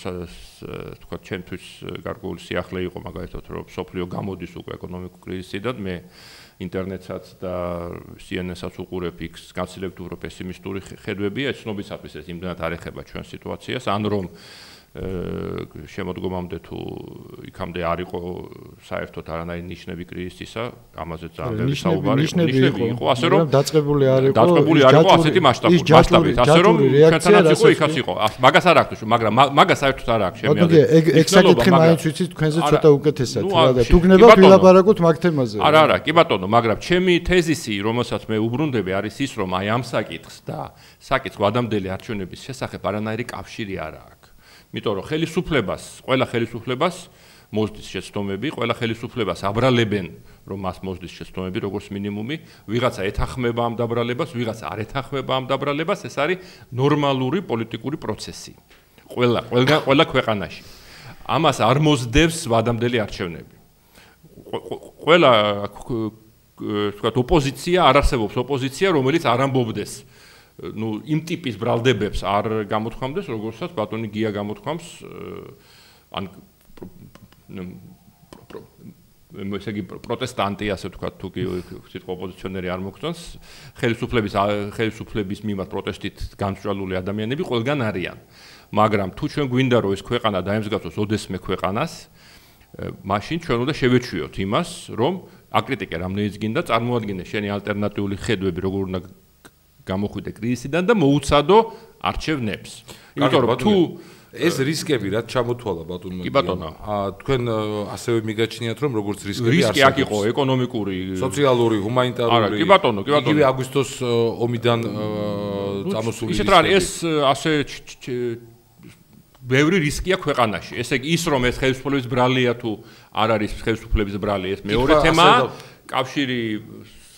S3: თქვა ჩემთვის გარკვეული სიახლე იყო მაგალითად, რომ სოფლიო გამოდის უკვე ეკონომიკურ კრიზისიდან, მე ინტერნეტსაც და CNN-საც უყურებ, იქ გაცილებით უფრო პესიმისტური ხედვებია, ცნობისათვის ეს იმდენად არ ეხება ჩვენ სიტუაციას, ან რომ შემოდგომამდე თუ იქამდე არ იყო საერთოდ არანაირი ნიშნები კრიზისისა, ამაზე ძალიან ბევრი საუბარი იყო, ასე რომ
S4: დაწყებული არ იყო
S3: ასეთი მასშტაბით, ასე რომ ჩვენთანაც იყო, იქაც იყო. მაგას არ აქვს, მაგრამ მაგას საერთოდ არ აქვს შემი აზრი.
S4: ეგ საკითხი მაინც ვიცით თქვენზე ცოტა უკეთესად და თუ გნება ვილაპარაკოთ მაგ თემაზე.
S3: არა, კი ბატონო, მაგრამ ჩემი თეზისი, რომელსაც მე უბრუნდები, არის ის, რომ აი ამ საკითხს და საკითხს გვადამდელი არჩევნების შესახებ არანაირი კავშირი არ აქვს. იმიტომ რომ ყველა ხელისუფლებას მოსდის შეცდომები, ყველა ხელისუფლებას აბრალებენ, რომ მას მოსდის შეცდომები, როგორც მინიმუმი, ვიღაცა ეთანხმება ამ დაბრალებას, ვიღაცა არ ეთანხმება ამ დაბრალებას, ეს არის ნორმალური პოლიტიკური პროცესი. ყველა ქვეყანაში. ამას არ მოსდევს ვადამდელი არჩევნები. ყველა თქვათ ოპოზიცია არ არსებობს ოპოზიცია, რომელიც არ ამბობდეს ნუ იმ ტიპის ბრალდებებს არ გამოთქვამდეს, როგორცაც ბატონი გია გამოთქვამს, ან ესე იგი პროტესტანტი, ასე ვთქვათ, თუ კი სიტყვა ოპოზიციონერი არ მოგწონს, ხელისუფლების მიმართ პროტესტით განსწრალული ადამიანები ყველგან არიან. მაგრამ თუ ჩვენ გვინდა რომ ეს ქვეყანა დაემსგავსოს ოდესმე ქვეყანას, მაშინ ჩვენ უნდა შევეჩვიოთ იმას, რომ აკრიტიკე რამდენიც გინდა, წარმოადგინე შენი ალტერნატიული ხედვები, როგორ უნდა გამოხვიდე კრიზისიდან და მოუცადო არჩევნებს. იმიტომ რომ თუ
S2: ეს რისკები რაც ჩამოთვალა ბატონო.
S3: კი ბატონო.
S2: თქვენ ასევე მიგაჩნიათ რომ როგორც რისკები
S3: რისკი აქ იყო ეკონომიკური,
S2: სოციალური, ჰუმანიტარული.
S3: კი ბატონო, კი ბატონო.
S2: იგივე აგვისტოს ომიდან წამოსული
S3: ისეთ რა არის, ეს ასე ბევრი რისკია ქვეყანაში. ესე იგი ის რომ ეს ხელისუფლების ბრალია თუ არ არის ხელისუფლების ბრალი, ეს მეორე თემაა. კავშირი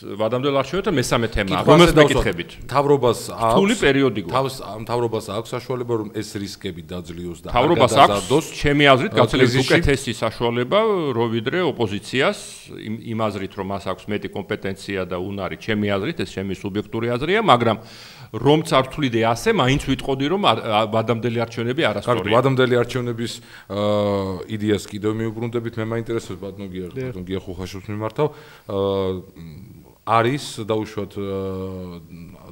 S3: ვადამდელ არჩევნებთან მესამე თემაა, რომელსაც მეკითხებით.
S2: მთავრობას აქვს
S3: რთული პერიოდი გვაქვს.
S2: მთავრობას აქვს საშუალება რომ ეს რისკები დაძლიოს და
S3: მთავრობას აქვს ჩემი აზრით გაცილებით უკეთესი საშუალება ვიდრე ოპოზიციას იმ აზრით რომ მას აქვს მეტი კომპეტენცია და უნარი ჩემი აზრით ეს ჩემი სუბიექტური აზრია, მაგრამ რომც არ ვთვლიდე ასე, მაინც ვიტყოდი რომ ვადამდელი არჩევნები არასწორია.
S2: კარგი, ვადამდელი არჩევნების იდეას კიდევ მიუბრუნდებით, მე მაინტერესებს ბატონო გია ხუხაშვილს მიმართავ. არის დაუშვათ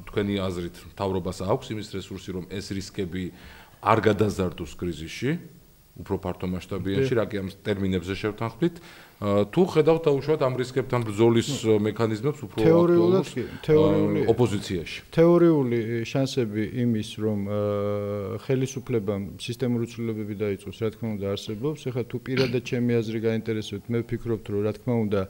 S2: თქვენი აზრით მთავრობას აქვს იმის რესურსი რომ ეს რისკები არ გადაზარდოს კრიზისში უფრო ფართო მასშტაბიანში რა კი ამ ტერმინებზე შევთანხმდით თუ ხედავთ დაუშვათ ამ რისკებთან ბრძოლის მექანიზმებს უფრო აქტუალურს ოპოზიციაში
S4: თეორიული შანსები იმის რომ ხელისუფლებამ სისტემური ცვლილებები დაიწყოს რა თქმა უნდა არსებობს ეხლა თუ პირადად ჩემი აზრი გაინტერესებთ მე ვფიქრობ რომ რა თქმა უნდა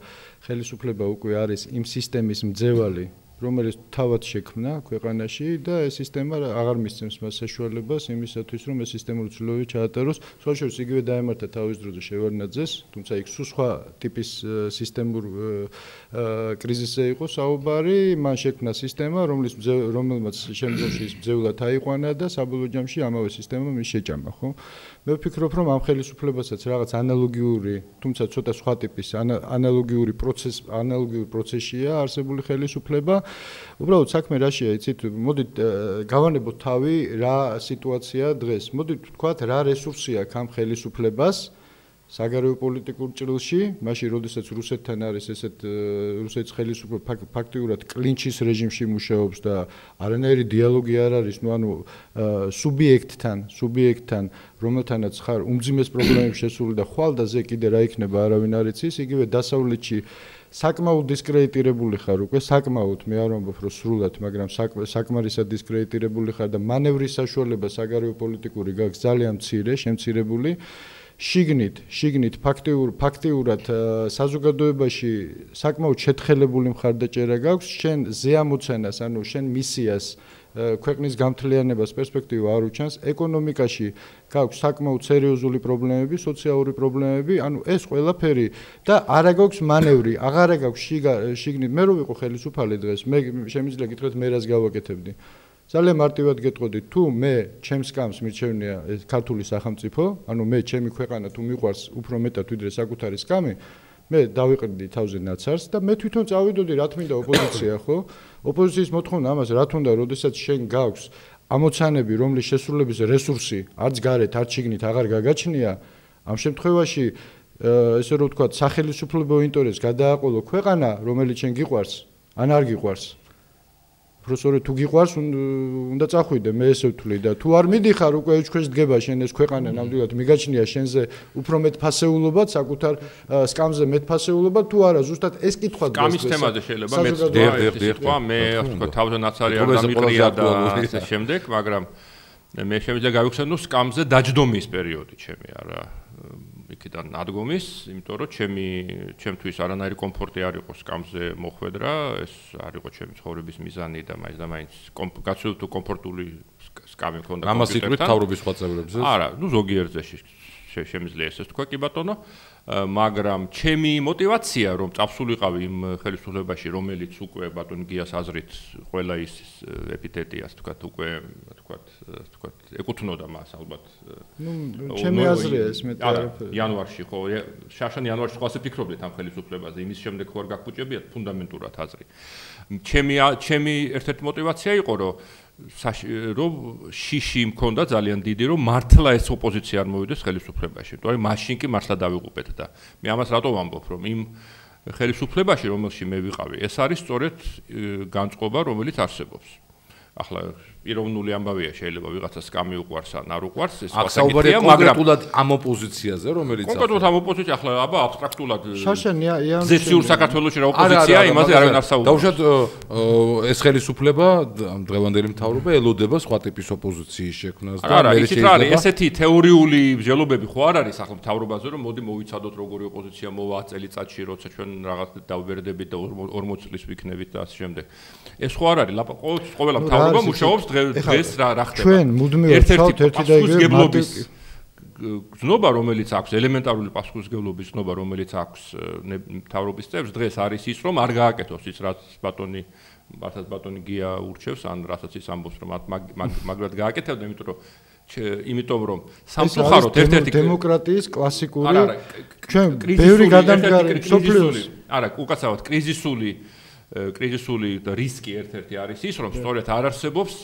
S4: ხელისუფლება უკვე არის იმ სისტემის მძევალი რომელიც თავად შექმნა ქვეყანაში და ეს სისტემა აღარ მისცემს მას საშუალებას იმისათვის რომ ეს სისტემური ცვლილებები ჩაატაროს. სხვა შორის იგივე დაემართა თავის დროზე შევარდნაძეს, თუმცა იქ სხვა ტიპის სისტემურ კრიზისზე იყო საუბარი, მან შექმნა სისტემა, რომელმაც შემდგომში ის მძევლად აიყვანა და საბოლოო ჯამში ამავე სისტემამ ის შეჭამა, ხო? მე ვფიქრობ რომ ამ ხელისუფლებასაც რაღაც ანალოგიური, თუმცა ცოტა სხვა ტიპის ანალოგიური პროცესია არსებული ხელისუფლება. უბრალოდ საქმე რაშია, იცით, მოდით გავანებოთ თავი რა სიტუაცია დღეს. მოდით ვთქვათ რა რესურსი აქვს ამ ხელისუფლებას საგარეო პოლიტიკურ ჭრილში, მაშინ როდესაც რუსეთთან არის ესეთ რუსეთის ხელისუფლება ფაქტიურად კლინჩის რეჟიმში მუშაობს და არანაირი დიალოგი არ არის, ანუ სუბიექტთან, რომელთანაც ხარ უმძიმეს პრობლემებში შესული და ხვალ და ზე კიდე რა იქნება არავინ არ იცის, იგივე დასავლეთში საკმაოდ დისკრედიტირებული ხარ უკვე, საკმაოდ, მე არ ვამბობ რომ სრულად, მაგრამ საკმარისად დისკრედიტირებული ხარ და მანევრის საშუალება საგარეო პოლიტიკური გაქვს ძალიან მცირე, შემცირებული. შიგნით ფაქტიურად საზოგადოებაში საკმაოდ შეთხელებული მხარდაჭერა გაქვს, შენ ზეამოცენას, ანუ შენ მისიას ქვეყნის გამთლიანებას პერსპექტივა არ უჩანს, ეკონომიკაში გაქვს საკმაოდ სერიოზული პრობლემები, სოციალური პრობლემები, ანუ ეს ყველაფერი და არა გაქვს მანევრი, აღარა გაქვს შიგნით. მე რო ვიყო ხელისუფალი დღეს, მე შემიძლია გითხრათ მე რას გავაკეთებდი. ძალიან მარტივად გეტყოდი, თუ მე ჩემს სკამს მირჩევნია ქართული სახელმწიფო, ანუ მე ჩემი ქვეყანა თუ მიყვარს უფრო მეტად ვიდრე საკუთარი სკამი, მე დავიყრდი თავზე ნაცარს და მე თვითონ წავიდოდი რა თქმა უნდა ოპოზიცია, ხო? ოპოზიციის მოთხოვნა ამას რა თქმა უნდა, როდესაც შენ გაქვს ამოცანები, რომლის შესრულების რესურსი არც გარეთ, არც შიგნით აღარ გაგაჩნია, ამ შემთხვევაში ესე რომ ვთქვათ, სახელმწიფო ინტერესს გადააყოლო ქვეყანა, რომელიც შენ გიყვარს, ან არ გიყვარს. პროფესორი თუ გიყვარს უნდა წახვიდე მე ესე ვთვლი და თუ არ მიდიხარ უკვე ეჭქვეშ დგება შენ ეს ქვეყანა ნამდვილად მიგაჩნია შენზე უფრო მეტ ფასეულობად საკუთარ სკამზე მეტ ფასეულობად თუ არა ზუსტად ეს კითხვა
S3: სკამის თემაზე შეიძლება მეც თქვა მე თქვა თავზანაცარი არ გამიყრია და ასე შემდეგ მაგრამ მე შემიძლია გავიხსენო სკამზე დაჯდომის პერიოდი ჩემი არა იქიდან ნადგომის, იმიტომ რომ ჩემთვის არანაირი კომფორტი არ იყო სკამზე მოხვედრა, ეს არ იყო ჩემი ცხოვრების მიზანი და მაინც გაცილებით კომფორტული სკამი მქონდა კომპიუტერთან.
S2: ამას იტყვით თავრობის სხვა წევრებზე?
S3: არა, ზოგიერთზე შემიძლია ესეც თქვა კი ბატონო, მაგრამ ჩემი мотиваცია რომ წაფსულიყავი იმ ხელისუფლებაში, რომელიც უკვე ბატონ გიას აზრით ყველა ის ეპითეტიას თქვა უკვე თქვა ეკუთვნოდა მას ალბათ.
S4: ჩემი აზრია ეს მეტი არაფერი.
S3: იანვარში ხო, შარშან იანვარში ხო ასე ფიქრობდით ამ ხელისუფლებაზე, იმის შემდეგ ხო არ გაგფუჭებიათ ფუნდამენტურად აზრი. ჩემი ერთ-ერთი мотиваცია იყო რომ შიში მქონდა ძალიან დიდი რომ მართლა ეს ოპოზიცია არ მოვიდეს ხელისუფლებაში. თორე მაშინ კი მართლა დავიღუპეთ და მე ამას რატო ვამბობ რომ იმ ხელისუფლებაში რომელში მე ვიყავი ეს არის სწორედ განწყობა რომელიც არსებობს. ახლა პიროვნული ამბავია, შეიძლება ვიღაცას კამი უყვარს ან არ უყვარს, ეს
S2: სხვა საკითხია, მაგრამ კონკრეტულად ამ ოპოზიციაზე, რომელიც
S3: კონკრეტულად ამ ოპოზიცია, ახლა აბა აბსტრაქტულად
S4: შაშენია
S3: ზეციურ საქართველოში რა ოპოზიცია, იმაზე არავინ არ საუბრობს.
S2: დაუშვათ ეს ხელისუფლება, დღევანდელი მთავრობა ელოდება სხვა ტიპის ოპოზიციის შექმნას და
S3: არა, იცით რა არის, ესეთი თეორიული მსჯელობები ხო არ არის ახლა მთავრობაზე, რომ მოდი მოვიცადოთ როგორი ოპოზიცია მოვა წელიწადში, როცა ჩვენ რაღაც დავბერდებით და 40 წლის ვიქნებით და ასე შემდეგ. ეს ხო არ არის, ყოველ მთავრობა მუშაობს დღეს რა ხდება.
S4: ჩვენ მუდმივად ვთქვათ ერთი და იგივე
S3: გზნობა, რომელიც აქვს ელემენტარული პასუხისმგებლობის გზნობა, რომელიც აქვს მთავრობის წევრს, დღეს არის ის, რომ არ გააკეთოს ის, რაც ბატონი გია urჩევს, ან რასაც ის ამბობს, რომ მაგრად გააკეთებდა, იმიტომ რომ სამწუხაროდ ერთ-ერთი
S4: დემოკრატიის კლასიკური ჩვენ ბევრი გადამდგარი სოფლიოს
S3: არა, უკაცრავად კრიზისული რისკი ერთ-ერთი არის ის, რომ სწორედ არ არსებობს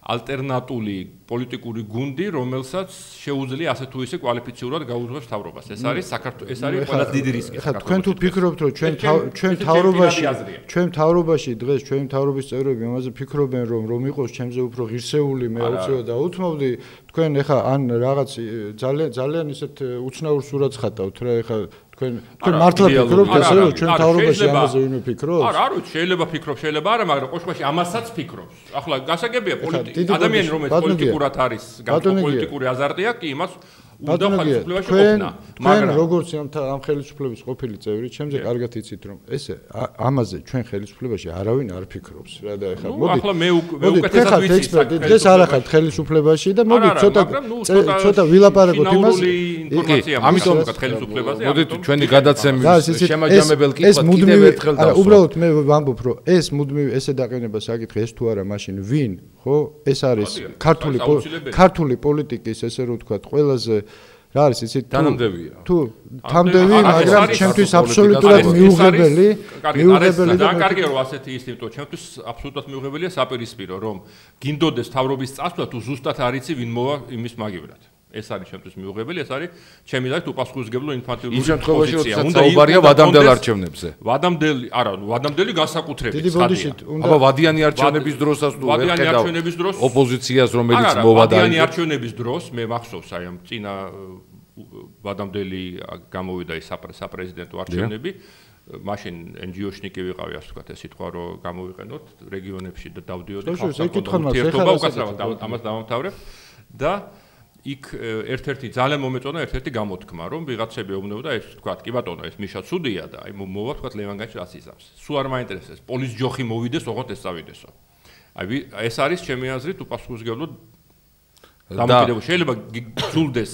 S3: ალტერნატული პოლიტიკური გუნდი, რომელსაც შეუძლია ასე თუ ისე კვალიფიციურად გაუძღვებს მთავრობას. ეს არის ეს არის ყველაზე დიდი რისკი.
S4: ხა თქვენ თუ ფიქრობთ, რომ ჩვენ მთავრობაში დღეს ჩვენი მთავრობის წევრები ამაზე ფიქრობენ, რომ იყოს ჩემზე უფრო ღირსეული, მე აუცილებლად დაუთმობდი, თქვენ ეხა ან რაღაც ძალიან ისეთ უცნაურ სურათს ხატავთ რა ეხა თქვენ მართლა ფიქრობთ ესე რომ ჩვენ მთავრობაში ამაზე ვინმე ფიქრობს?
S3: არა, არ ვიცი, შეიძლება ფიქრობს, შეიძლება არა, მაგრამ ყოველში ამასაც ფიქრობს. ახლა გასაგებია ადამიანი რომელიც პოლიტიკურად არის, პოლიტიკური აზარტია, კი იმას უნდა ხელისუფლებაში ყოფნა.
S4: მაგრამ როგორც ამ ხელისუფლების ყოფილი წევრი, ჩემზე კარგად იცით რომ ესე ამაზე ჩვენ ხელისუფლებაში არავინ არ ფიქრობს რა და ეხლა
S3: მოდი უკეთესად ვიცი
S4: დღეს არ ახართ ხელისუფლებაში და მოდი ცოტა ვილაპარაკოთ იმას
S3: ამიტომ ხელისუფლებაზე
S2: მოდი ჩვენი გადაცემის შემაჯამებელ კითხვად კიდევ ერთხელ დავსვათ.
S4: არა, უბრალოდ მე ვამბობ რომ ეს მუდმივ ესე დაყენება საკითხი ეს თუ არა მაშინ ვინ ხო ეს არის ქართული პოლიტიკის ესე რომ ვთქვათ ყველაზე რა არის იცით თუ თამდევი მაგრამ ჩემთვის აბსოლუტურად მიუღებელი
S3: და კარგია რომ ასეთი ის იმიტომ ჩემთვის აბსოლუტურად მიუღებელია საპირისპირო რომ გინდოდეს თავრობის წასვლა თუ ზუსტად არ იცი ვინ მოვა იმის მაგივრად ეს არის ჩემთვის მიუღებელი ეს არის ჩემი და თუ პასუხისმგებლო ინფანტილური
S2: პოზიცია უნდა საუბარია ვადამდელ არჩევნებზე
S3: ვადამდელი განსაკუთრებით
S2: აბა ვადიანი არჩევნების დროსაც თუ ვეხედავ ოპოზიციას რომელიც მოვა და
S3: ვადიანი არჩევნების დროს მე მახსოვს აი ამ წინა ვადამდელი გამოვიდა ის საპრეზიდენტო არჩევნები მაშინ NGO-შნი კი ვიყავი ასე ვთქვათ ეს სიტყვა რომ გამოვიყენოთ რეგიონებში და დავდიოდი
S4: ხალხსა
S3: უკაცრავად ამას დავამთავრებ და იქ ერთ-ერთი ძალიან მომეწონა ერთ-ერთი გამოთქმა რომ ვიღაცები ეუბნებოდა ეს ვთქვათ კი ბატონო ეს მიშა ცუდია და აი მოვა ვთქვათ ლევანგანში რას იზამს სულ არ მაინტერესებს პოლის ჯოხი მოვიდეს ოღონდ ეს წავიდესო აი ეს არის ჩემი აზრით უპასუხისმგებლო დამოკიდებული შეიძლება გძულდეს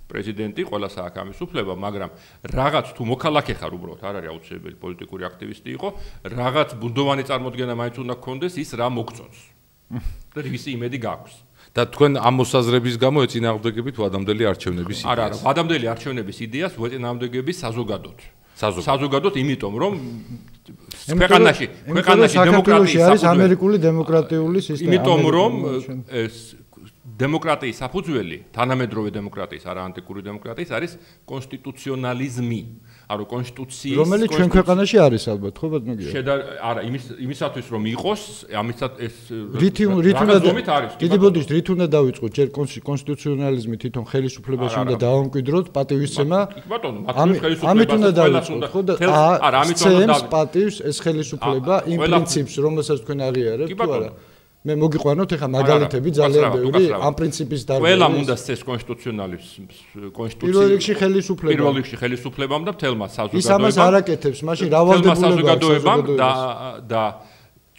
S3: პრეზიდენტი ყველას აქვს ამის უფლება მაგრამ რაღაც თუ მოქალაქე ხარ უბრალოდ არ არის აუცილებელი პოლიტიკური აქტივისტი იყო რაღაც ბუნდოვანი წარმოდგენა მაინც უნდა გქონდეს ის რა მოგწონს და ისი იმედი გაქვს
S2: და თქვენ ამ მოსაზრების გამო ეწინააღმდეგებით ვადამდელი არჩევნების იდეას.
S3: არა, ვადამდელი არჩევნების იდეას ვეწინააღმდეგები საზოგადოდ, იმიტომ რომ ქვეყანაში დემოკრატია
S4: არის ამერიკული დემოკრატიული სისტემა.
S3: იმიტომ რომ ეს დემოკრატიის საფუძველი, თანამედროვე დემოკრატიის, არა ანტიკური დემოკრატიის არის კონსტიტუციონალიზმი. არო კონსტიტუციის
S4: რომელიც ჩვენ ქვეყანაში არის ალბათ ხო ბატონო
S3: არა იმისათვის რომ იყოს ამისაც ეს
S4: რით უნდა დავიწყოთ ჯერ კონსტიტუციონალიზმი თვითონ ხელისუფლებაში უნდა დავამკვიდროთ პატივისცემა ამით უნდა დავიწყოთ ხო და ამის პატივს ეს ხელისუფლება იმ პრინციპს რომელსაც თქვენ აღიარებთ თუ არა მე მოგიყვანოთ ეხა მაგალითები ძალიან ბევრი ამ პრინციპის დარღვევის.
S3: ყველამ უნდა წეს კონსტიტუციონალიზმს,
S4: პირველ რიგში ხელისუფლებამ.
S3: პირველ რიგში ხელისუფლებამ და მთელმა საზოგადოებამ.
S4: ის ამას არ აკეთებს, მაშინ რავალდებულებამ
S3: და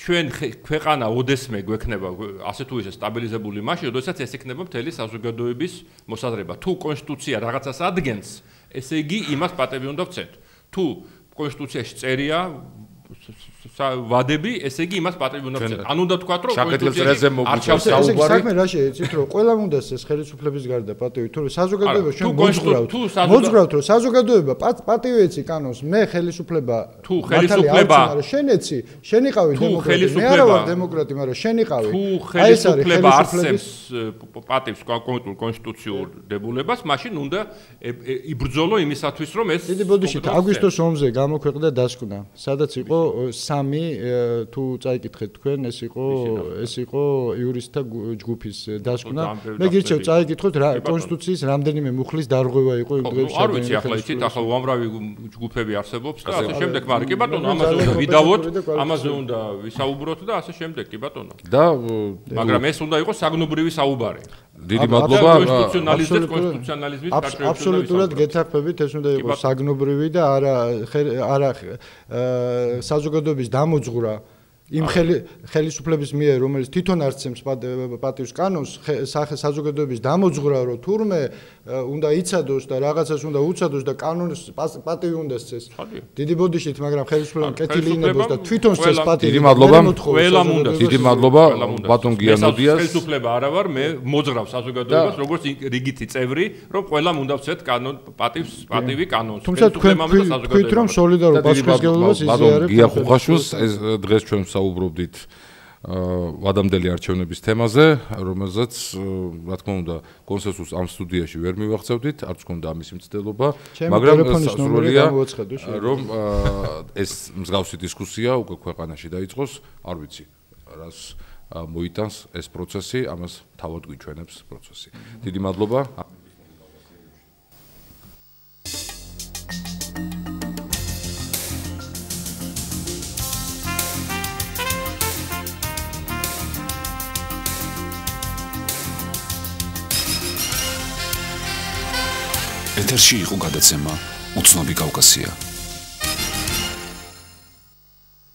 S3: ჩვენ ქვეყანა ოდესმე გვექნება ასე თუ ისე სტაბილიზებული მაშინ, როდესაც ეს იქნება მთელი საზოგადოების მოსაზრება. თუ კონსტიტუცია რაღაცას ადგენს, ესე იგი იმას პატევი უნდა ვცეთ. თუ კონსტიტუციაში წერია ვადები, ესე იგი იმას პატივი უნდა ვცეთ. ან უნდა თქვათ, რომ
S2: კონსტიტუციაზე მოგვიწევს საუბარი.
S4: საქმე რა შეეცით, რომ ყველა უნდა ეს ხელისუფლების გარდა პატივი, თუ საზოგადოება ჩვენ მოძღვრავთ, რომ საზოგადოება პატივი ეცი კანონს, მე ხელისუფლება
S3: თუ ხელისუფლება
S4: შენ ეცი, შენ იყავი დემოკრატი, მე არა ვარ დემოკრატი, მაგრამ შენ იყავი.
S3: თუ ხელისუფლება არსებს პატივს კონსტიტუციურ დებულებას, მაშინ უნდა იბრძოლო იმისათვის, რომ ეს
S4: დიდი ბოდიშით აგვისტოს ომზე გამოქვეყნდა დასკვნა, სადაც იყო 3 თუ წაიკითხეთ თქვენ ეს იყო იურისტთა ჯგუფის დასკვნა მე გირჩევ წაიკითხოთ კონსტიტუციის რამდენიმე მუხლის დარღვევა იყო იმ დღეს
S3: არ ვიცი ახლა იცით ახლა უამრავი ჯგუფები არსებობს და ასე შემდეგ მაგრამ კი ბატონო ამაზე უნდა ვიდავოთ ამაზე უნდა ვისაუბროთ და ასე შემდეგ კი ბატონო
S2: და
S3: მაგრამ ეს უნდა იყოს საგნობრივი საუბარი
S2: დიდი მადლობა
S3: კონსტიტუციონალიზმის
S4: აბსოლუტურად გეთახმებით ეს უნდა იყოს საგნობრივი და არა საზოგადოების დამოძღვრა იმ ხელისუფლების მიერ რომელიც თვითონ არცემს პატივს კანონს საზოგადოების დამოძღვრა რომ თურმე უნდა იცადოს და რაღაცას უნდა უცადოს და კანონს პატივი უნდა სცეს დიდი ბოდიშით მაგრამ ხელისუფლებამ კეთილი ინებოს და თვითონ სცეს პატივი
S2: დიდი მადლობა ყველამ უნდა დიდი მადლობა ბატონ გიანოდიას
S3: ხელისუფლება არა ვარ მე მოძღრავ საზოგადოებას როგორც რიგითი წევრი რომ ყველამ უნდა ვცეთ კანონ პატივი კანონს
S4: თუმცა თქვენ თქვით რომ სოლიდარულ პასუხისმგებლობას იზიარებთ
S2: ბატონ გია ხუხაშვილს ეს დღეს ჩვენ საუბრობდით ვადამდელი არჩევნების თემაზე, რომელზეც, რა თქმა უნდა, კონსენსუსს ამ სტუდიაში ვერ მივახცევდით, არც გქონდა ამის მცდელობა, მაგრამ სრულია რომ ეს მსგავსი დისკუსია უკვე ქვეყანაში დაიწყოს, არ ვიცი, რას მოიტანს ეს პროცესი, ამას თავად გვიჩვენებს პროცესი. დიდი მადლობა.
S1: ეთერში იყო გადაცემა უცნობი კავკასია.